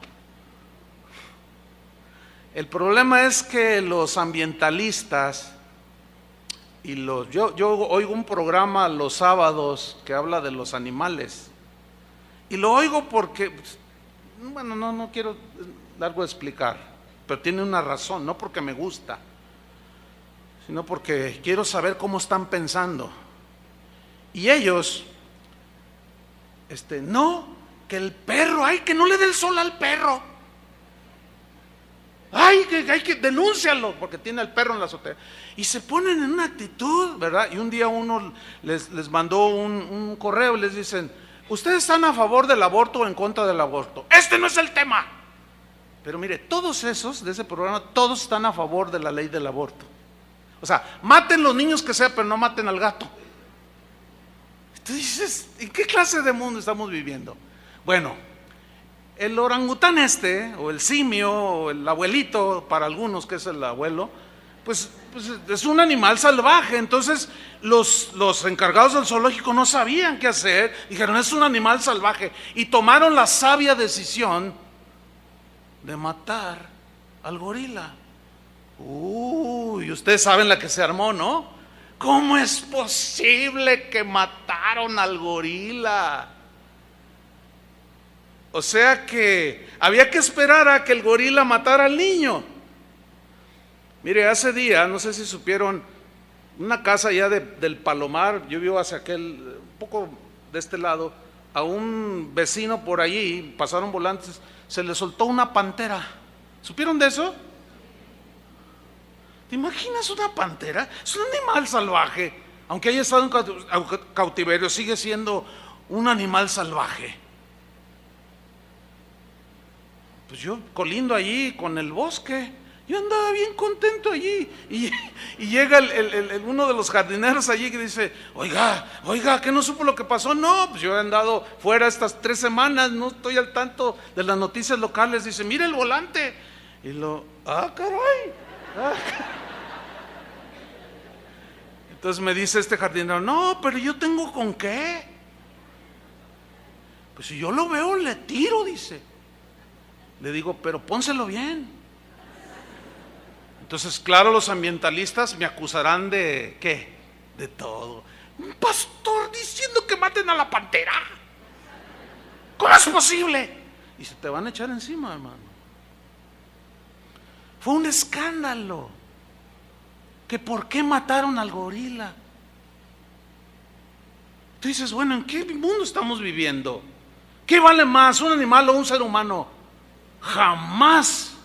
El problema es que los ambientalistas y yo oigo un programa los sábados que habla de los animales, y lo oigo porque, bueno, no quiero largo de explicar, pero tiene una razón, no porque me gusta, sino porque quiero saber cómo están pensando. Y ellos, no, que el perro, ay, que no le dé el sol al perro. Ay, que hay que denúncialo porque tiene el perro en la azotea. Y se ponen en una actitud, ¿verdad? Y un día uno les mandó un correo y les dicen, ¿ustedes están a favor del aborto o en contra del aborto? Este no es el tema. Pero mire, todos esos de ese programa, todos están a favor de la ley del aborto. O sea, maten los niños que sea, pero no maten al gato. Tú dices, ¿en qué clase de mundo estamos viviendo? Bueno, el orangután o el simio, o el abuelito, para algunos que es el abuelo, pues es un animal salvaje. Entonces los encargados del zoológico no sabían qué hacer, dijeron, es un animal salvaje, y tomaron la sabia decisión de matar al gorila. Uy, ustedes saben la que se armó, ¿no? ¿Cómo es posible que mataron al gorila? O sea que había que esperar a que el gorila matara al niño. Mire, hace día, no sé si supieron, una casa allá del Palomar, yo vivo hacia un poco de este lado, a un vecino por allí, pasaron volantes, se le soltó una pantera. ¿Supieron de eso? ¿Te imaginas una pantera? Es un animal salvaje. Aunque haya estado en cautiverio, sigue siendo un animal salvaje. Pues yo colindo allí con el bosque, yo andaba bien contento allí, y llega uno de los jardineros allí que dice: oiga, ¿qué no supo lo que pasó? No, pues yo he andado fuera estas 3 semanas, no estoy al tanto de las noticias locales. Dice: mire el volante. Y caray. Entonces me dice este jardinero: no, pero yo tengo con qué. Pues si yo lo veo, le tiro, dice. Le digo: pero pónselo bien. Entonces, claro, los ambientalistas me acusarán de ¿qué? De todo. Un pastor diciendo que maten a la pantera. ¿Cómo es posible? Y se te van a echar encima, hermano. Fue un escándalo. Que por qué mataron al gorila. Tú dices: bueno, ¿en qué mundo estamos viviendo? ¿Qué vale más, un animal o un ser humano? Jamás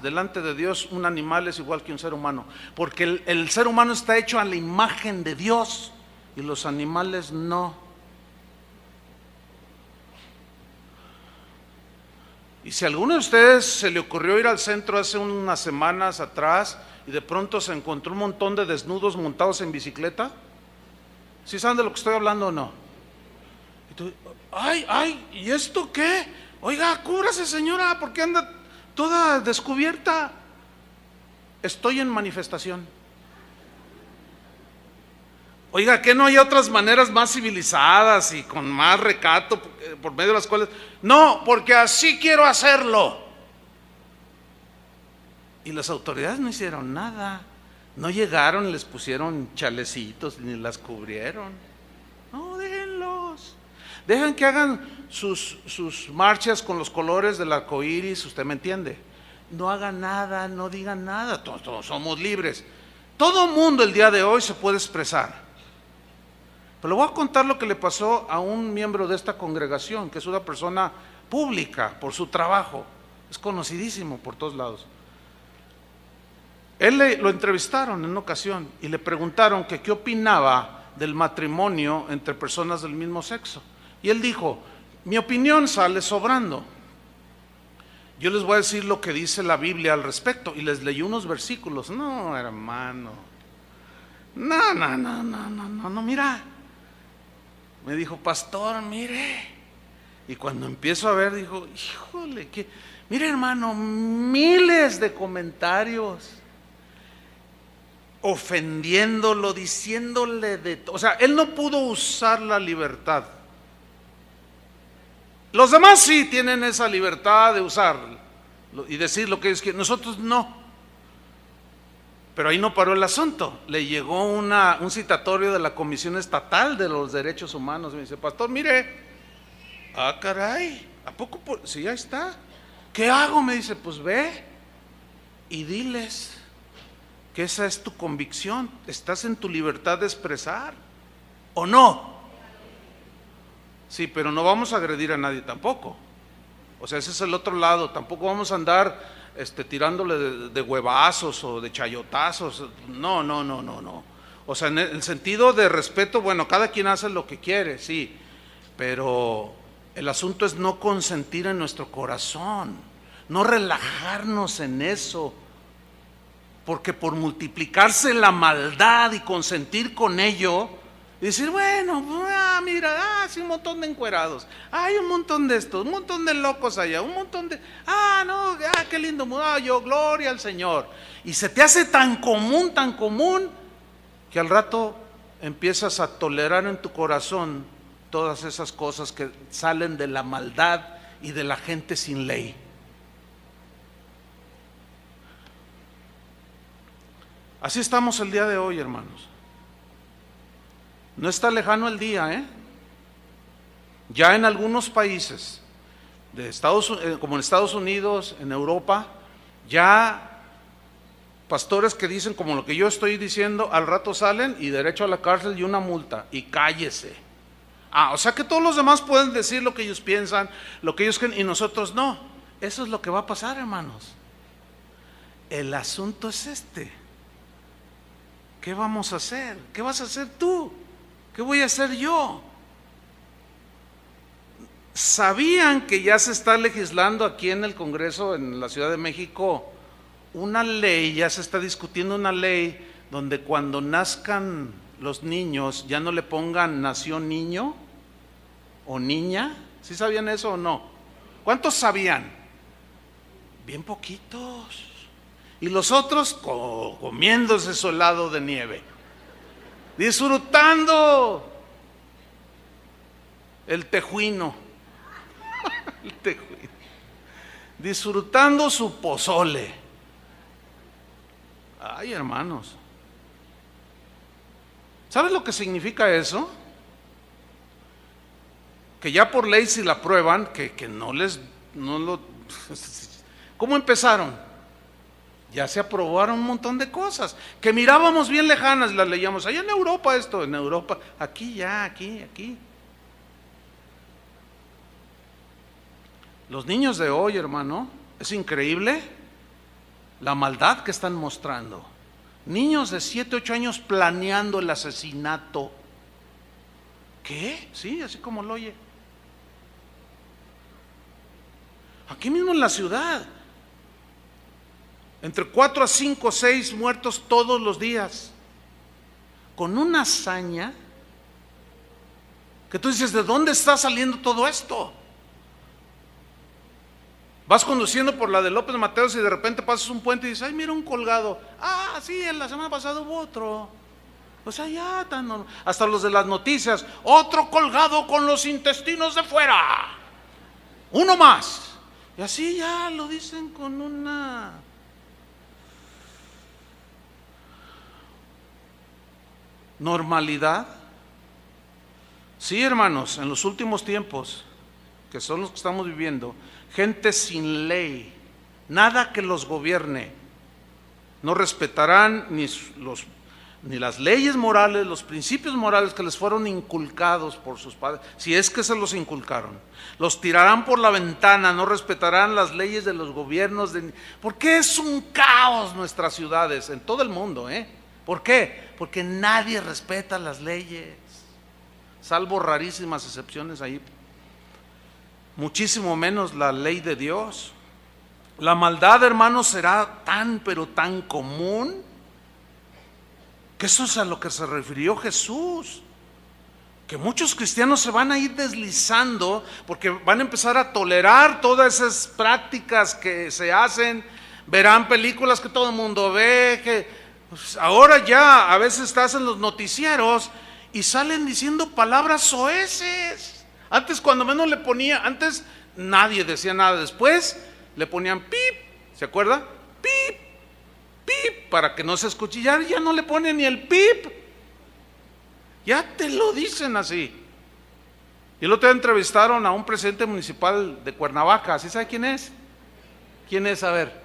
delante de Dios un animal es igual que un ser humano, porque el ser humano está hecho a la imagen de Dios y los animales no. Y si a alguno de ustedes se le ocurrió ir al centro hace unas semanas atrás y de pronto se encontró un montón de desnudos montados en bicicleta, ¿sí saben de lo que estoy hablando o no? Y tú: ¿y esto qué? Oiga, cúbrase, señora, ¿por qué anda toda descubierta? Estoy en manifestación. Oiga, ¿que no hay otras maneras más civilizadas y con más recato por medio de las cuales? No, porque así quiero hacerlo. Y las autoridades no hicieron nada. No llegaron, les pusieron chalecitos, ni las cubrieron. No, déjenlos. Dejen que hagan sus marchas con los colores del arco iris, usted me entiende. No hagan nada, no digan nada, todos somos libres. Todo mundo el día de hoy se puede expresar. Pero le voy a contar lo que le pasó a un miembro de esta congregación, que es una persona pública por su trabajo, es conocidísimo por todos lados. Lo entrevistaron en una ocasión y le preguntaron que qué opinaba del matrimonio entre personas del mismo sexo. Y él dijo: mi opinión sale sobrando. Yo les voy a decir lo que dice la Biblia al respecto. Y les leí unos versículos. No, hermano. No, mira. Me dijo: pastor, mire. Y cuando empiezo a ver, dijo: híjole, mire, hermano, miles de comentarios ofendiéndolo, diciéndole o sea, él no pudo usar la libertad. Los demás sí tienen esa libertad de usar y decir lo que ellos quieren, nosotros no. Pero ahí no paró el asunto. Le llegó un citatorio de la Comisión Estatal de los Derechos Humanos. Me dice: pastor, mire. Caray, ¿a poco? Sí, ahí está. ¿Qué hago? Me dice: pues ve y diles que esa es tu convicción. Estás en tu libertad de expresar, ¿o no? Sí, pero no vamos a agredir a nadie tampoco. O sea, ese es el otro lado. Tampoco vamos a andar tirándole de huevazos o de chayotazos. No. O sea, en el sentido de respeto, bueno, cada quien hace lo que quiere, sí. Pero el asunto es no consentir en nuestro corazón, no relajarnos en eso. Porque por multiplicarse la maldad y consentir con ello, y decir: bueno, mira, sí, un montón de encuerados, hay un montón de estos, un montón de locos allá, un montón de, qué lindo, yo, gloria al Señor. Y se te hace tan común, que al rato empiezas a tolerar en tu corazón todas esas cosas que salen de la maldad y de la gente sin ley. Así estamos el día de hoy, hermanos. No está lejano el día, Ya en algunos países, como en Estados Unidos, en Europa, ya pastores que dicen como lo que yo estoy diciendo, al rato salen y derecho a la cárcel y una multa, y cállese. O sea que todos los demás pueden decir lo que ellos piensan, lo que ellos creen, y nosotros no. Eso es lo que va a pasar, hermanos. El asunto es este. ¿Qué vamos a hacer? ¿Qué vas a hacer tú? ¿Qué voy a hacer yo? ¿Sabían que ya se está legislando aquí en el Congreso, en la Ciudad de México, una ley, ya se está discutiendo una ley donde cuando nazcan los niños ya no le pongan nació niño o niña? ¿Sí sabían eso o no? ¿Cuántos sabían? Bien poquitos. Y los otros comiéndose su helado de nieve, disfrutando el tejuino, disfrutando su pozole. Ay, hermanos, ¿sabes lo que significa eso? Que ya por ley, si la aprueban, que no lo. ¿Cómo empezaron? Ya se aprobaron un montón de cosas que mirábamos bien lejanas, las leíamos allá en Europa, esto en Europa, aquí. Los niños de hoy, hermano, es increíble la maldad que están mostrando. Niños de 7, 8 años planeando el asesinato. ¿Qué? Sí, así como lo oye. Aquí mismo en la ciudad. Entre 4 a 5, 6 muertos todos los días. Con una hazaña que tú dices, ¿de dónde está saliendo todo esto? Vas conduciendo por la de López Mateos y de repente pasas un puente y dices, ay, mira un colgado. Sí, en la semana pasada hubo otro. O sea, ya hasta los de las noticias, otro colgado con los intestinos de fuera. Uno más. Y así ya lo dicen con una normalidad. Sí, hermanos, en los últimos tiempos, que son los que estamos viviendo, gente sin ley, nada que los gobierne, no respetarán ni las leyes morales, los principios morales que les fueron inculcados por sus padres, si es que se los inculcaron, los tirarán por la ventana, no respetarán las leyes de los gobiernos, porque es un caos nuestras ciudades, en todo el mundo, ¿por qué? Porque nadie respeta las leyes, salvo rarísimas excepciones ahí, muchísimo menos la ley de Dios. La maldad, hermanos, será tan pero tan común que eso es a lo que se refirió Jesús, que muchos cristianos se van a ir deslizando porque van a empezar a tolerar todas esas prácticas que se hacen, verán películas que todo el mundo ve, que pues, ahora ya a veces estás en los noticieros y salen diciendo palabras soeces. Antes cuando menos antes nadie decía nada, después le ponían pip, ¿se acuerda? Pip, pip, para que no se escuche, ya no le ponen ni el pip, ya te lo dicen así. Y el otro día entrevistaron a un presidente municipal de Cuernavaca, ¿sí sabe quién es? ¿Quién es? A ver.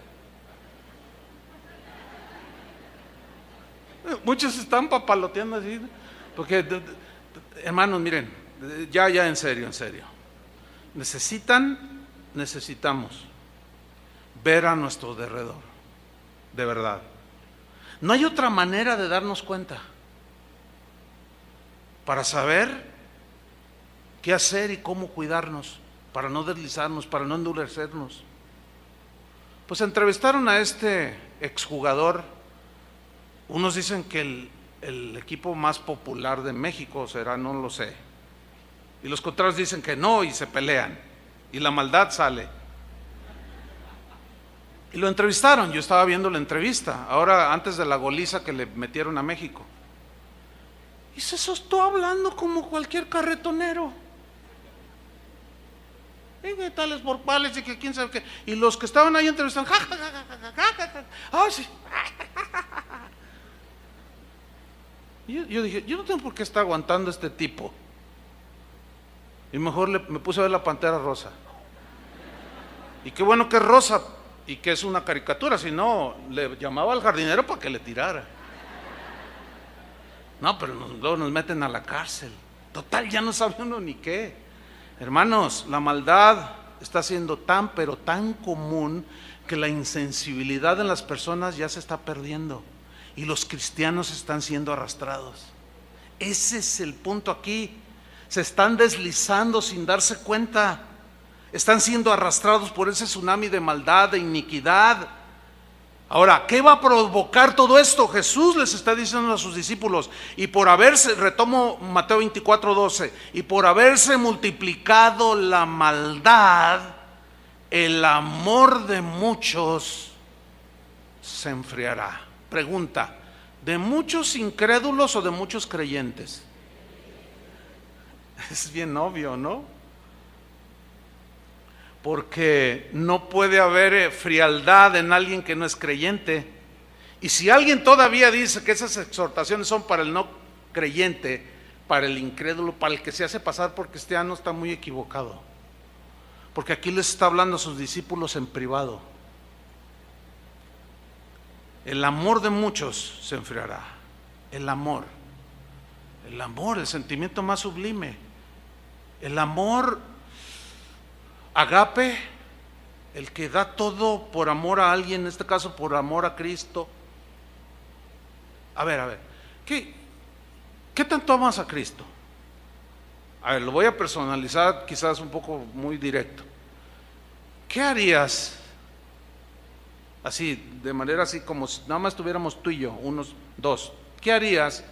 Muchos están papaloteando así, porque hermanos, miren, ya en serio, necesitamos ver a nuestro derredor, de verdad. No hay otra manera de darnos cuenta para saber qué hacer y cómo cuidarnos, para no deslizarnos, para no endurecernos. Pues entrevistaron a este exjugador. Unos dicen que el equipo más popular de México será, no lo sé. Y los contrarios dicen que no y se pelean. Y la maldad sale. Y lo entrevistaron, yo estaba viendo la entrevista, ahora antes de la goliza que le metieron a México. Y se soltó hablando como cualquier carretonero. Y que tales por cuales y que quién sabe qué. Y los que estaban ahí entrevistando, sí. Yo dije, yo no tengo por qué estar aguantando a este tipo. Y mejor me puse a ver la Pantera Rosa. Y qué bueno que es rosa y que es una caricatura, si no, le llamaba al jardinero para que le tirara. No, pero luego nos meten a la cárcel. Total, ya no sabe uno ni qué. Hermanos, la maldad está siendo tan, pero tan común que la insensibilidad en las personas ya se está perdiendo y los cristianos están siendo arrastrados. Ese es el punto aquí. Se están deslizando sin darse cuenta. Están siendo arrastrados por ese tsunami de maldad, de iniquidad. Ahora, ¿qué va a provocar todo esto? Jesús les está diciendo a sus discípulos, y por haberse, retomo Mateo 24:12, y por haberse multiplicado la maldad, el amor de muchos se enfriará. Pregunta, ¿de muchos incrédulos o de muchos creyentes? Es bien obvio, ¿no? Porque no puede haber frialdad en alguien que no es creyente. Y si alguien todavía dice que esas exhortaciones son para el no creyente, para el incrédulo, para el que se hace pasar por cristiano, está muy equivocado. Porque aquí les está hablando a sus discípulos en privado. El amor de muchos se enfriará. El amor, el sentimiento más sublime. El amor agape, el que da todo por amor a alguien, en este caso por amor a Cristo. A ver, ¿qué tanto amas a Cristo? A ver, lo voy a personalizar, quizás un poco muy directo. ¿Qué harías? Así, de manera así como si nada más estuviéramos tú y yo, unos dos. ¿Qué harías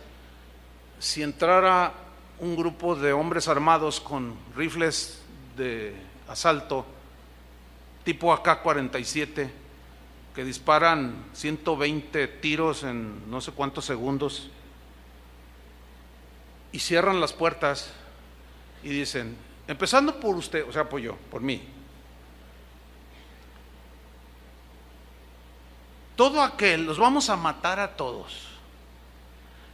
si entrara un grupo de hombres armados con rifles de asalto tipo AK-47 que disparan 120 tiros en no sé cuántos segundos y cierran las puertas y dicen, empezando por usted, o sea, por mí, todo aquel, los vamos a matar a todos,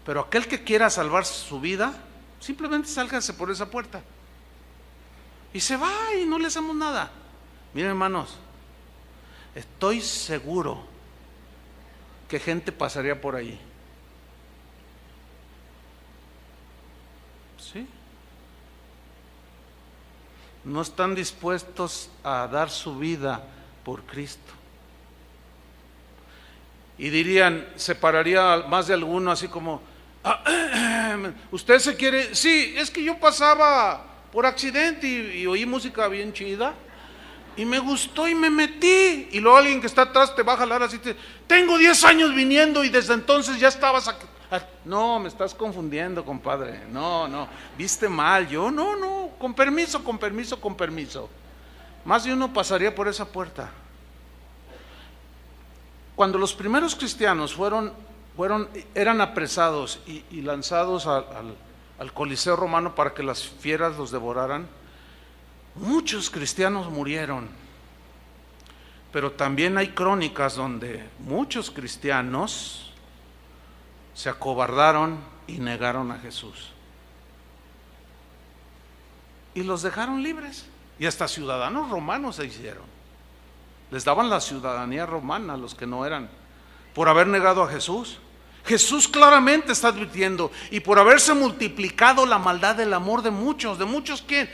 pero aquel que quiera salvar su vida, simplemente sálgase por esa puerta y se va y no le hacemos nada. Miren, hermanos, estoy seguro que gente pasaría por ahí. ¿Sí? No están dispuestos a dar su vida por Cristo. Y dirían, separaría más de alguno así como, usted se quiere, sí, es que yo pasaba por accidente y oí música bien chida y me gustó y me metí, y luego alguien que está atrás te va a jalar así, tengo 10 años viniendo y desde entonces ya estabas aquí. No, me estás confundiendo, compadre, no, viste mal, yo no, con permiso, más de uno pasaría por esa puerta. Cuando los primeros cristianos eran apresados y lanzados al Coliseo romano para que las fieras los devoraran, muchos cristianos murieron, pero también hay crónicas donde muchos cristianos se acobardaron y negaron a Jesús y los dejaron libres, y hasta ciudadanos romanos se hicieron, les daban la ciudadanía romana a los que no eran, por haber negado a Jesús. Jesús claramente está advirtiendo, y por haberse multiplicado la maldad, del amor de muchos ¿quién?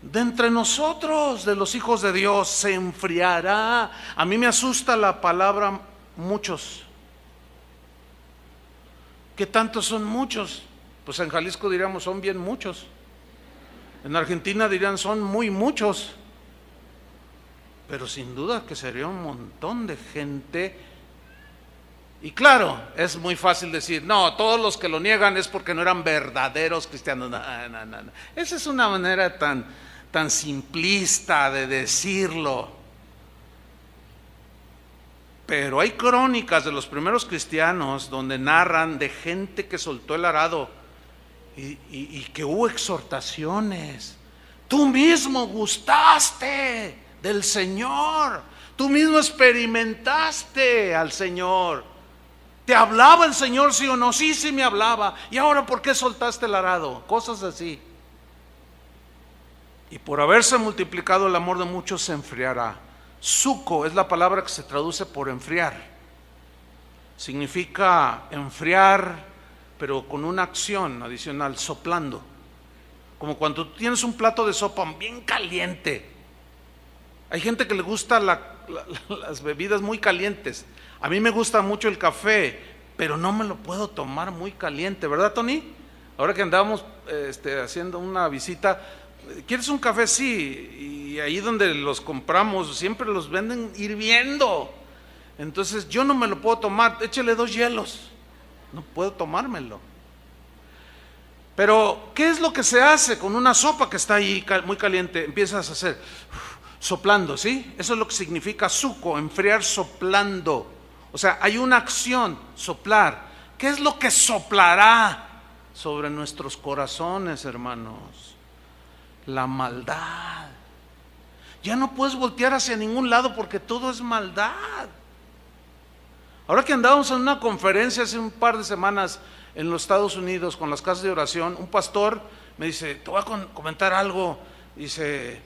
De entre nosotros, de los hijos de Dios, se enfriará. A mí me asusta la palabra muchos. ¿Qué tantos son muchos? Pues en Jalisco diríamos son bien muchos. En Argentina dirían son muy muchos. Pero sin duda que sería un montón de gente. Y claro, es muy fácil decir, no, todos los que lo niegan es porque no eran verdaderos cristianos. No. Esa es una manera tan simplista de decirlo. Pero hay crónicas de los primeros cristianos donde narran de gente que soltó el arado y que hubo exhortaciones. Tú mismo gustaste del Señor, tú mismo experimentaste al Señor. ¿Te hablaba el Señor, sí o no? Sí me hablaba. ¿Y ahora por qué soltaste el arado? Cosas así. Y por haberse multiplicado el amor de muchos se enfriará. Suco es la palabra que se traduce por enfriar. Significa enfriar, pero con una acción adicional, soplando. como cuando tú tienes un plato de sopa bien caliente. Hay gente que le gusta las bebidas muy calientes. A mí me gusta mucho el café, pero no me lo puedo tomar muy caliente, ¿verdad, Tony? Ahora que andábamos haciendo una visita, ¿quieres un café? Sí, y ahí donde los compramos siempre los venden hirviendo. Entonces yo no me lo puedo tomar, échale 2 hielos, no puedo tomármelo. Pero ¿qué es lo que se hace con una sopa que está ahí muy caliente? Empiezas a hacer soplando, ¿sí? Eso es lo que significa suco, enfriar soplando. O sea, hay una acción, soplar. ¿Qué es lo que soplará sobre nuestros corazones, hermanos? La maldad. Ya no puedes voltear hacia ningún lado porque todo es maldad. Ahora que andábamos en una conferencia hace un par de semanas en los Estados Unidos con las casas de oración, un pastor me dice, te voy a comentar algo, dice,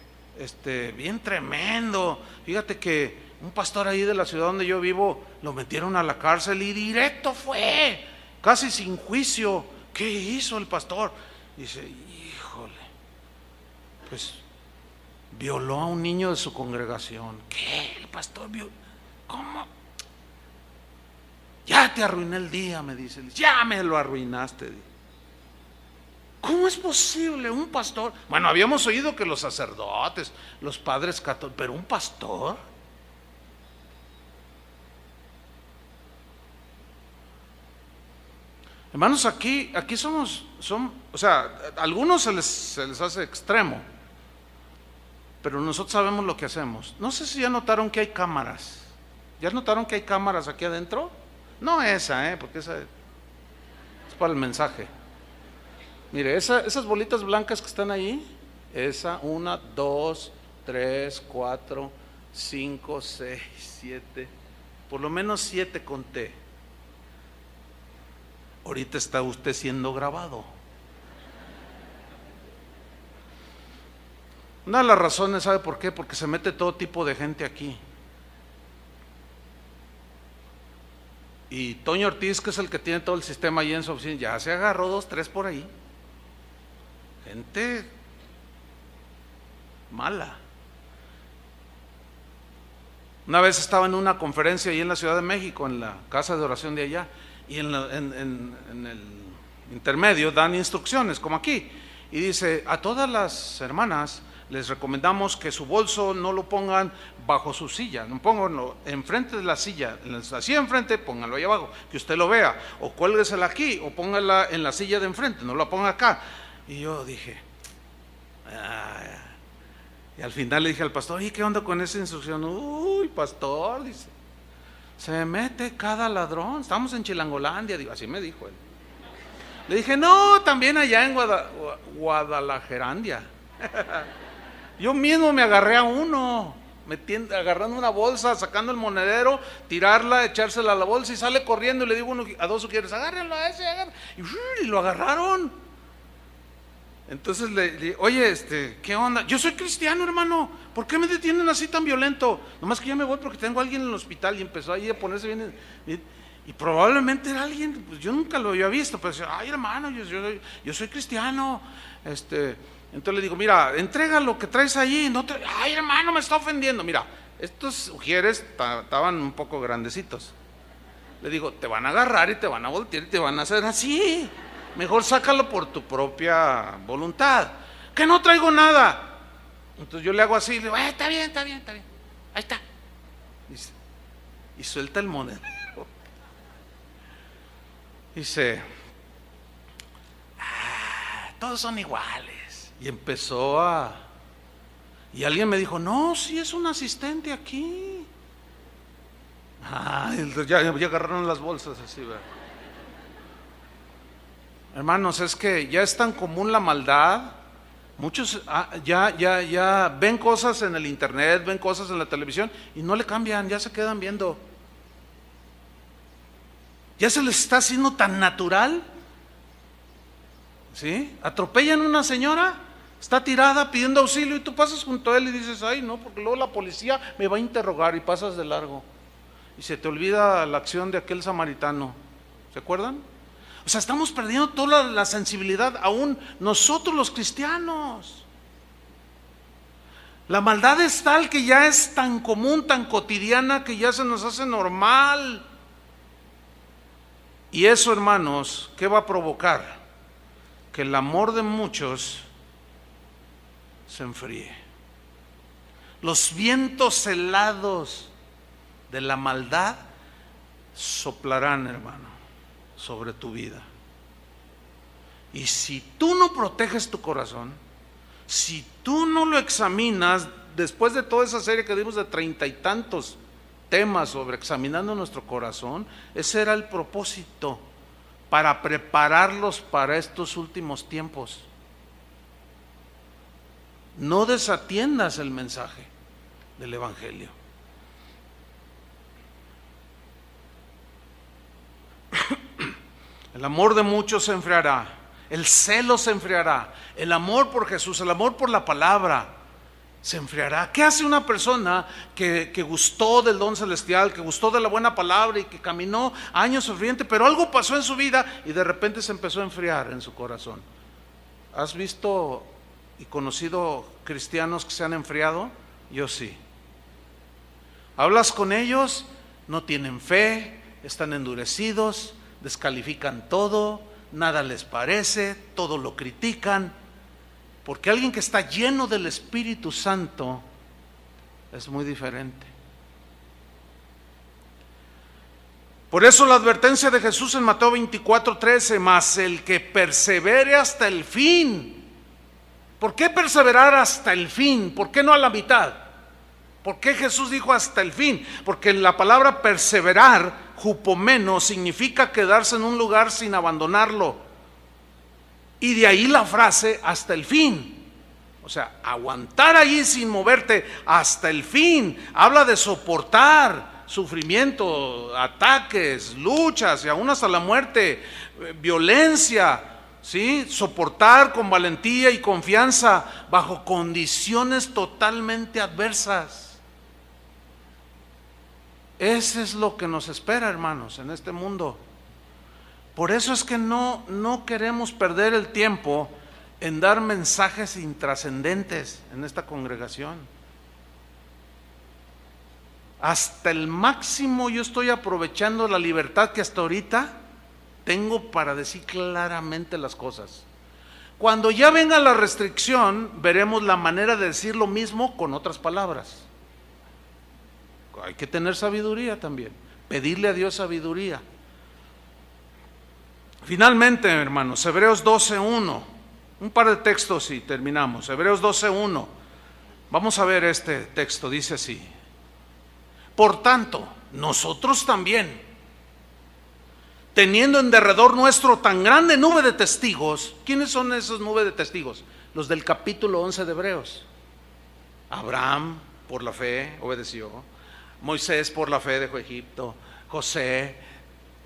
bien tremendo, fíjate que un pastor ahí de la ciudad donde yo vivo, lo metieron a la cárcel y directo fue, casi sin juicio. ¿Qué hizo el pastor? Dice, híjole, pues violó a un niño de su congregación. ¿Qué? El pastor violó, ¿cómo? Ya te arruiné el día, me dice. Ya me lo arruinaste. ¿Cómo es posible un pastor? Bueno, habíamos oído que los sacerdotes, los padres católicos, pero un pastor. Hermanos, aquí o sea, a algunos se les hace extremo, pero nosotros sabemos lo que hacemos. No sé si ya notaron que hay cámaras. ¿Ya notaron que hay cámaras aquí adentro? No esa, porque esa es para el mensaje. Mire, esas bolitas blancas que están ahí, esa, 1, 2, 3, 4, 5, 6, 7, por lo menos 7 conté. Ahorita está usted siendo grabado. Una de las razones, ¿sabe por qué? Porque se mete todo tipo de gente aquí. Y Toño Ortiz, que es el que tiene todo el sistema ahí en su oficina, ya se agarró 2, 3 por ahí. Gente mala. Una vez estaba en una conferencia ahí en la Ciudad de México, en la casa de oración de allá, y en el intermedio dan instrucciones, como aquí, y dice, a todas las hermanas les recomendamos que su bolso no lo pongan bajo su silla, no pónganlo enfrente de la silla, así enfrente, pónganlo ahí abajo, que usted lo vea, o cuélguesela aquí, o póngala en la silla de enfrente, no la ponga acá. Y yo dije, y al final le dije al pastor, ¿y qué onda con esa instrucción? Uy, pastor, dice, se mete cada ladrón, estamos en Chilangolandia, digo, así me dijo él. Le dije, no, también allá en Guadalajarandia. Yo mismo me agarré a uno, agarrando una bolsa, sacando el monedero, tirarla, echársela a la bolsa y sale corriendo y le digo a 2 quieres, agárrenlo a ese, y lo agarraron. Entonces le dije, oye, ¿qué onda? Yo soy cristiano, hermano, ¿por qué me detienen así tan violento? Nomás que ya me voy porque tengo a alguien en el hospital. Y empezó ahí a ponerse bien, y probablemente era alguien, pues yo nunca lo había visto, pero decía, ay hermano, yo soy cristiano. Entonces le digo, mira, entrega lo que traes ahí, ay hermano, me está ofendiendo. Mira, estos ujieres estaban un poco grandecitos. Le digo, te van a agarrar y te van a voltear y te van a hacer así. Mejor sácalo por tu propia voluntad. Que no traigo nada. Entonces yo le hago así, le digo, está bien. Ahí está. Y suelta el monedero. Dice, todos son iguales. Y empezó y alguien me dijo, no, sí es un asistente aquí. Entonces ya agarraron las bolsas así, ¿verdad? Hermanos, es que ya es tan común la maldad. Muchos ya ven cosas en el internet, ven cosas en la televisión y no le cambian, ya se quedan viendo. Ya se les está haciendo tan natural. ¿Sí? Atropellan a una señora, está tirada pidiendo auxilio y tú pasas junto a él y dices, ay no, porque luego la policía me va a interrogar, y pasas de largo. Y se te olvida la acción de aquel samaritano. ¿Se acuerdan? O sea, estamos perdiendo toda la sensibilidad, aún nosotros los cristianos. La maldad es tal que ya es tan común, tan cotidiana, que ya se nos hace normal. Y eso, hermanos, ¿qué va a provocar? Que el amor de muchos se enfríe. Los vientos helados de la maldad soplarán, hermano, sobre tu vida. Y si tú no proteges tu corazón, si tú no lo examinas, después de toda esa serie que dimos de 30 y tantos temas sobre examinando nuestro corazón, ese era el propósito, para prepararlos para estos últimos tiempos. No desatiendas el mensaje del Evangelio. El amor de muchos se enfriará, el celo se enfriará, el amor por Jesús, el amor por la palabra se enfriará. ¿Qué hace una persona que gustó del don celestial, que gustó de la buena palabra y que caminó años ferviente, pero algo pasó en su vida y de repente se empezó a enfriar en su corazón? ¿Has visto y conocido cristianos que se han enfriado? Yo sí. Hablas con ellos, no tienen fe, están endurecidos, descalifican todo, nada les parece, todo lo critican, porque alguien que está lleno del Espíritu Santo es muy diferente. Por eso la advertencia de Jesús en Mateo 24:13, mas el que persevere hasta el fin. ¿Por qué perseverar hasta el fin? ¿Por qué no a la mitad? ¿Por qué Jesús dijo hasta el fin? Porque la palabra perseverar, hupomeno, significa quedarse en un lugar sin abandonarlo. Y de ahí la frase hasta el fin. O sea, aguantar allí sin moverte hasta el fin. Habla de soportar sufrimiento, ataques, luchas y aún hasta la muerte, violencia, ¿sí? Soportar con valentía y confianza bajo condiciones totalmente adversas. Ese es lo que nos espera, hermanos, en este mundo. Por eso es que no queremos perder el tiempo en dar mensajes intrascendentes en esta congregación. Hasta el máximo yo estoy aprovechando la libertad que hasta ahorita tengo para decir claramente las cosas. Cuando ya venga la restricción, veremos la manera de decir lo mismo con otras palabras. Hay que tener sabiduría también, pedirle a Dios sabiduría. Finalmente, hermanos, Hebreos 12:1, un par de textos y terminamos. Hebreos 12:1, vamos a ver este texto, dice así: por tanto, nosotros también, teniendo en derredor nuestro tan grande nube de testigos. ¿Quiénes son esas nubes de testigos? Los del capítulo 11 de Hebreos. Abraham por la fe obedeció, Moisés por la fe dejó Egipto, José,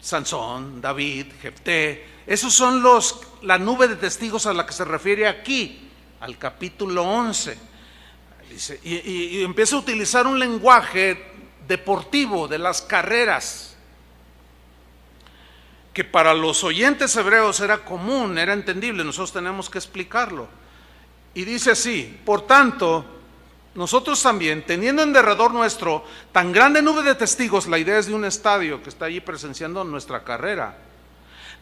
Sansón, David, Jefté. Esos son la nube de testigos a la que se refiere aquí, al capítulo 11. Dice, y empieza a utilizar un lenguaje deportivo de las carreras, que para los oyentes hebreos era común, era entendible. Nosotros tenemos que explicarlo. Y dice así: por tanto, nosotros también, teniendo en derredor nuestro tan grande nube de testigos, la idea es de un estadio que está allí presenciando nuestra carrera,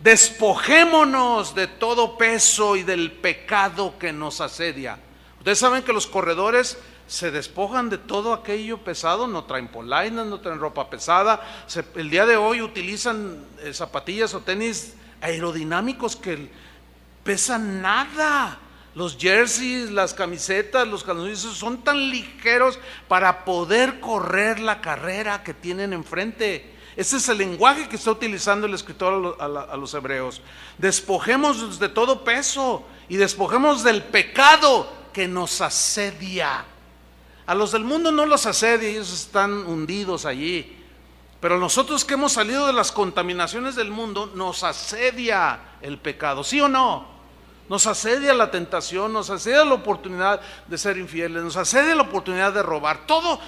despojémonos de todo peso y del pecado que nos asedia. Ustedes saben que los corredores se despojan de todo aquello pesado, no traen polainas, no traen ropa pesada. El día de hoy utilizan zapatillas o tenis aerodinámicos que pesan nada. Los jerseys, las camisetas, los calzones son tan ligeros para poder correr la carrera que tienen enfrente. Ese es el lenguaje que está utilizando el escritor a los hebreos. Despojémonos de todo peso y despojémonos del pecado que nos asedia. A los del mundo no los asedia, ellos están hundidos allí. Pero nosotros que hemos salido de las contaminaciones del mundo, nos asedia el pecado, ¿sí o no? Nos asedia la tentación, nos asedia la oportunidad de ser infieles, nos asedia la oportunidad de robar. Todo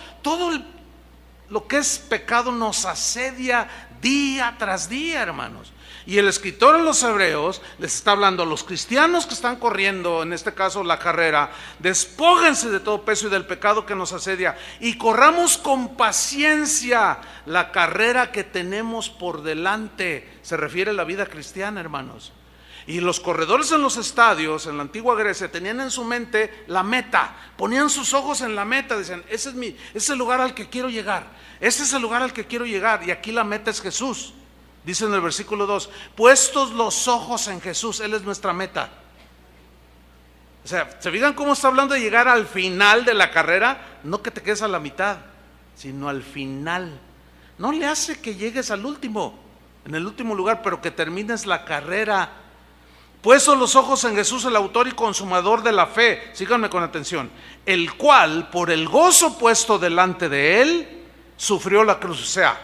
lo que es pecado nos asedia día tras día, hermanos. Y el escritor de los Hebreos les está hablando a los cristianos que están corriendo, en este caso la carrera: despójense de todo peso y del pecado que nos asedia, y corramos con paciencia la carrera que tenemos por delante. Se refiere a la vida cristiana, hermanos. Y los corredores en los estadios, en la antigua Grecia, tenían en su mente la meta, ponían sus ojos en la meta, decían: ese es el lugar al que quiero llegar, ese es el lugar al que quiero llegar. Y aquí la meta es Jesús. Dice en el versículo 2: puestos los ojos en Jesús, Él es nuestra meta. O sea, ¿se fijan cómo está hablando de llegar al final de la carrera? No que te quedes a la mitad, sino al final. No le hace que llegues al último, en el último lugar, pero que termines la carrera. Puestos los ojos en Jesús, el autor y consumador de la fe. Síganme con atención. El cual, por el gozo puesto delante de Él, sufrió la cruz. O sea,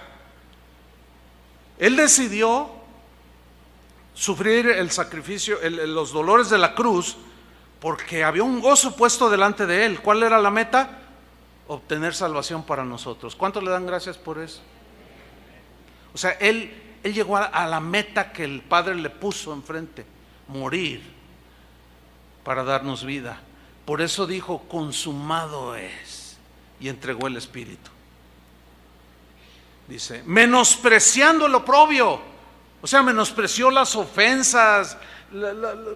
Él decidió sufrir el sacrificio, los dolores de la cruz, porque había un gozo puesto delante de Él. ¿Cuál era la meta? Obtener salvación para nosotros. ¿Cuántos le dan gracias por eso? O sea, Él llegó a la meta que el Padre le puso enfrente: morir para darnos vida. Por eso dijo: consumado es, y entregó el Espíritu. Dice: menospreciando lo oprobio. O sea, menospreció las ofensas,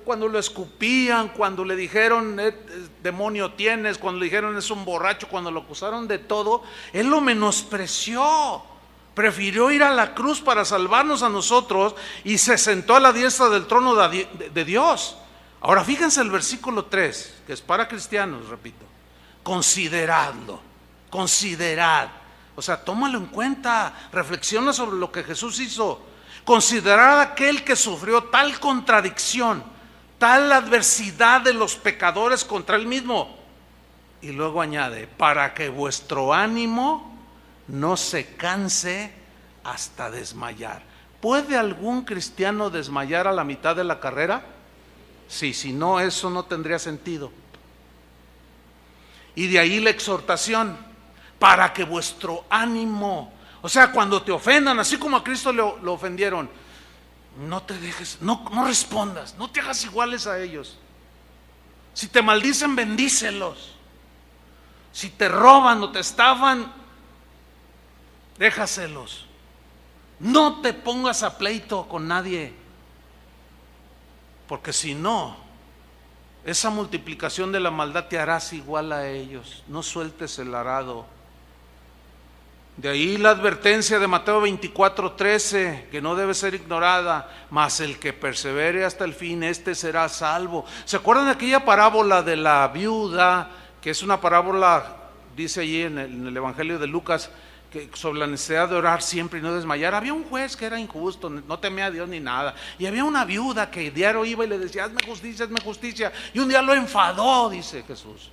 cuando lo escupían, cuando le dijeron demonio tienes, cuando le dijeron es un borracho, cuando lo acusaron de todo, Él lo menospreció. Prefirió ir a la cruz para salvarnos a nosotros, y se sentó a la diestra del trono de Dios. Ahora fíjense el versículo 3, que es para cristianos, repito: consideradlo, considerad. O sea, tómalo en cuenta, reflexiona sobre lo que Jesús hizo. Considerad aquel que sufrió tal contradicción, tal adversidad de los pecadores contra Él mismo. Y luego añade: para que vuestro ánimo no se canse hasta desmayar. ¿Puede algún cristiano desmayar a la mitad de la carrera? Sí, si no, eso no tendría sentido. Y de ahí la exhortación: para que vuestro ánimo, o sea, cuando te ofendan, así como a Cristo lo ofendieron, no te dejes, no respondas, no te hagas iguales a ellos. Si te maldicen, bendícelos. Si te roban o te estafan, déjaselos. No te pongas a pleito con nadie, porque si no, esa multiplicación de la maldad te harás igual a ellos. No sueltes el arado. De ahí la advertencia de Mateo 24:13, que no debe ser ignorada: mas el que persevere hasta el fin, este será salvo. ¿Se acuerdan de aquella parábola de la viuda? Que es una parábola, dice allí en el Evangelio de Lucas, que sobre la necesidad de orar siempre y no desmayar. Había un juez que era injusto, no temía a Dios ni nada, y había una viuda que diario iba y le decía: hazme justicia, hazme justicia. Y un día lo enfadó, dice Jesús.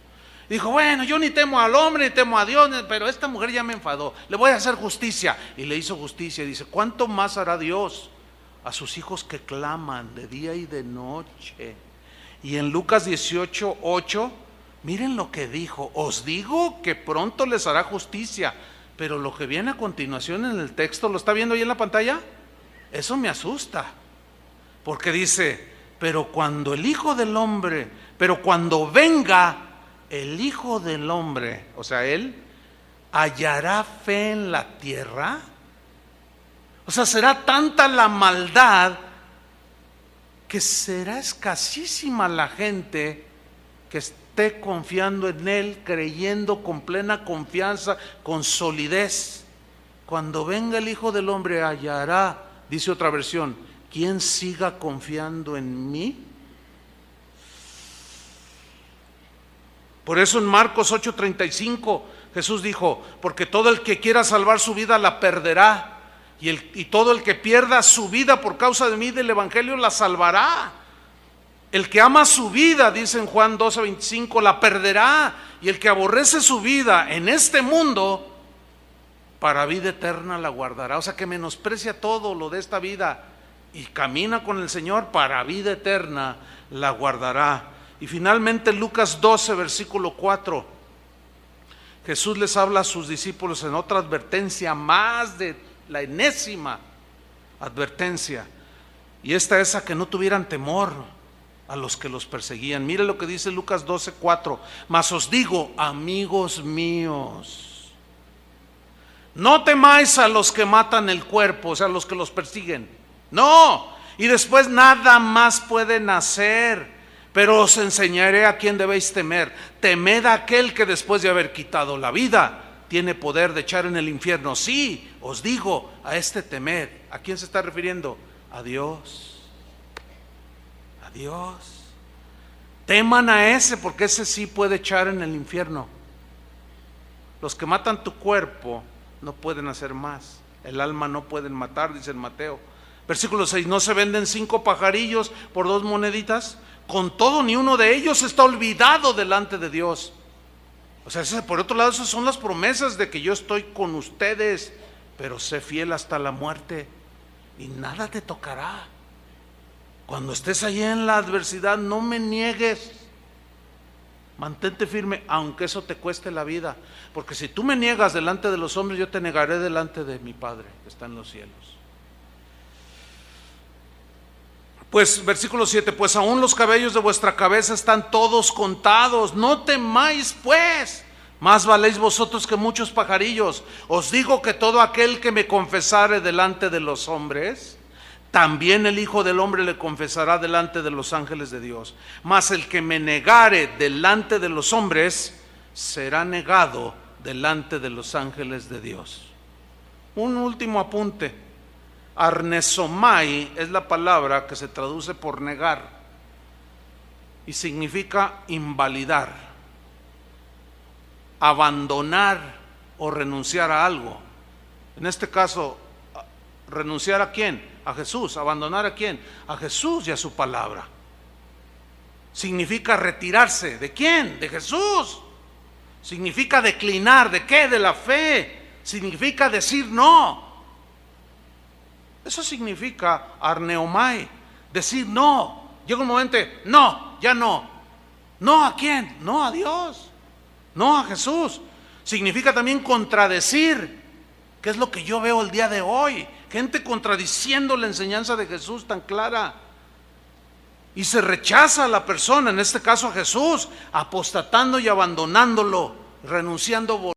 Dijo: bueno, yo ni temo al hombre ni temo a Dios, pero esta mujer ya me enfadó, le voy a hacer justicia. Y le hizo justicia. Y dice: ¿cuánto más hará Dios a sus hijos que claman de día y de noche? Y en Lucas 18:8, miren lo que dijo: os digo que pronto les hará justicia. Pero lo que viene a continuación en el texto, ¿lo está viendo ahí en la pantalla? Eso me asusta, porque dice: pero cuando venga el Hijo del Hombre, o sea, Él, ¿hallará fe en la tierra? O sea, será tanta la maldad que será escasísima la gente que esté confiando en Él, creyendo con plena confianza, con solidez. Cuando venga el Hijo del Hombre, hallará, dice otra versión, ¿quién siga confiando en mí? Por eso en Marcos 8:35 Jesús dijo: porque todo el que quiera salvar su vida la perderá, y todo el que pierda su vida por causa de mí, del Evangelio, la salvará. El que ama su vida, dice en Juan 12:25, la perderá, y el que aborrece su vida en este mundo, para vida eterna la guardará. O sea, que menosprecia todo lo de esta vida y camina con el Señor, para vida eterna la guardará. Y finalmente Lucas 12, versículo 4, Jesús les habla a sus discípulos en otra advertencia más, de la enésima advertencia. Y esta es a que no tuvieran temor a los que los perseguían. Mire lo que dice Lucas 12:4. Mas os digo, amigos míos, no temáis a los que matan el cuerpo, o sea, a los que los persiguen. No, y después nada más pueden hacer. Pero os enseñaré a quién debéis temer. Temed a aquel que después de haber quitado la vida tiene poder de echar en el infierno. Sí, os digo, a este temed. ¿A quién se está refiriendo? A Dios. A Dios. Teman a ese, porque ese sí puede echar en el infierno. Los que matan tu cuerpo no pueden hacer más. El alma no pueden matar, dice el Mateo. Versículo 6, ¿no se venden 5 pajarillos por 2 moneditas? Con todo, ni uno de ellos está olvidado delante de Dios. O sea, por otro lado, esas son las promesas de que yo estoy con ustedes, pero sé fiel hasta la muerte y nada te tocará. Cuando estés allí en la adversidad, no me niegues. Mantente firme, aunque eso te cueste la vida. Porque si tú me niegas delante de los hombres, yo te negaré delante de mi Padre que está en los cielos. Pues versículo 7, pues aún los cabellos de vuestra cabeza están todos contados. No temáis pues, más valéis vosotros que muchos pajarillos. Os digo que todo aquel que me confesare delante de los hombres, también el Hijo del Hombre le confesará delante de los ángeles de Dios. Mas el que me negare delante de los hombres, será negado delante de los ángeles de Dios. Un último apunte. Arnesomai es la palabra que se traduce por negar y significa invalidar, abandonar o renunciar a algo. En este caso, ¿renunciar a quién? A Jesús. ¿Abandonar a quién? A Jesús y a su palabra. Significa retirarse. ¿De quién? De Jesús. Significa declinar. ¿De qué? De la fe. Significa decir no. Eso significa arneomai, decir no. Llega un momento, no, ya no. ¿No a quién? No a Dios, no a Jesús. Significa también contradecir, que es lo que yo veo el día de hoy. Gente contradiciendo la enseñanza de Jesús tan clara. Y se rechaza a la persona, en este caso a Jesús, apostatando y abandonándolo, renunciando.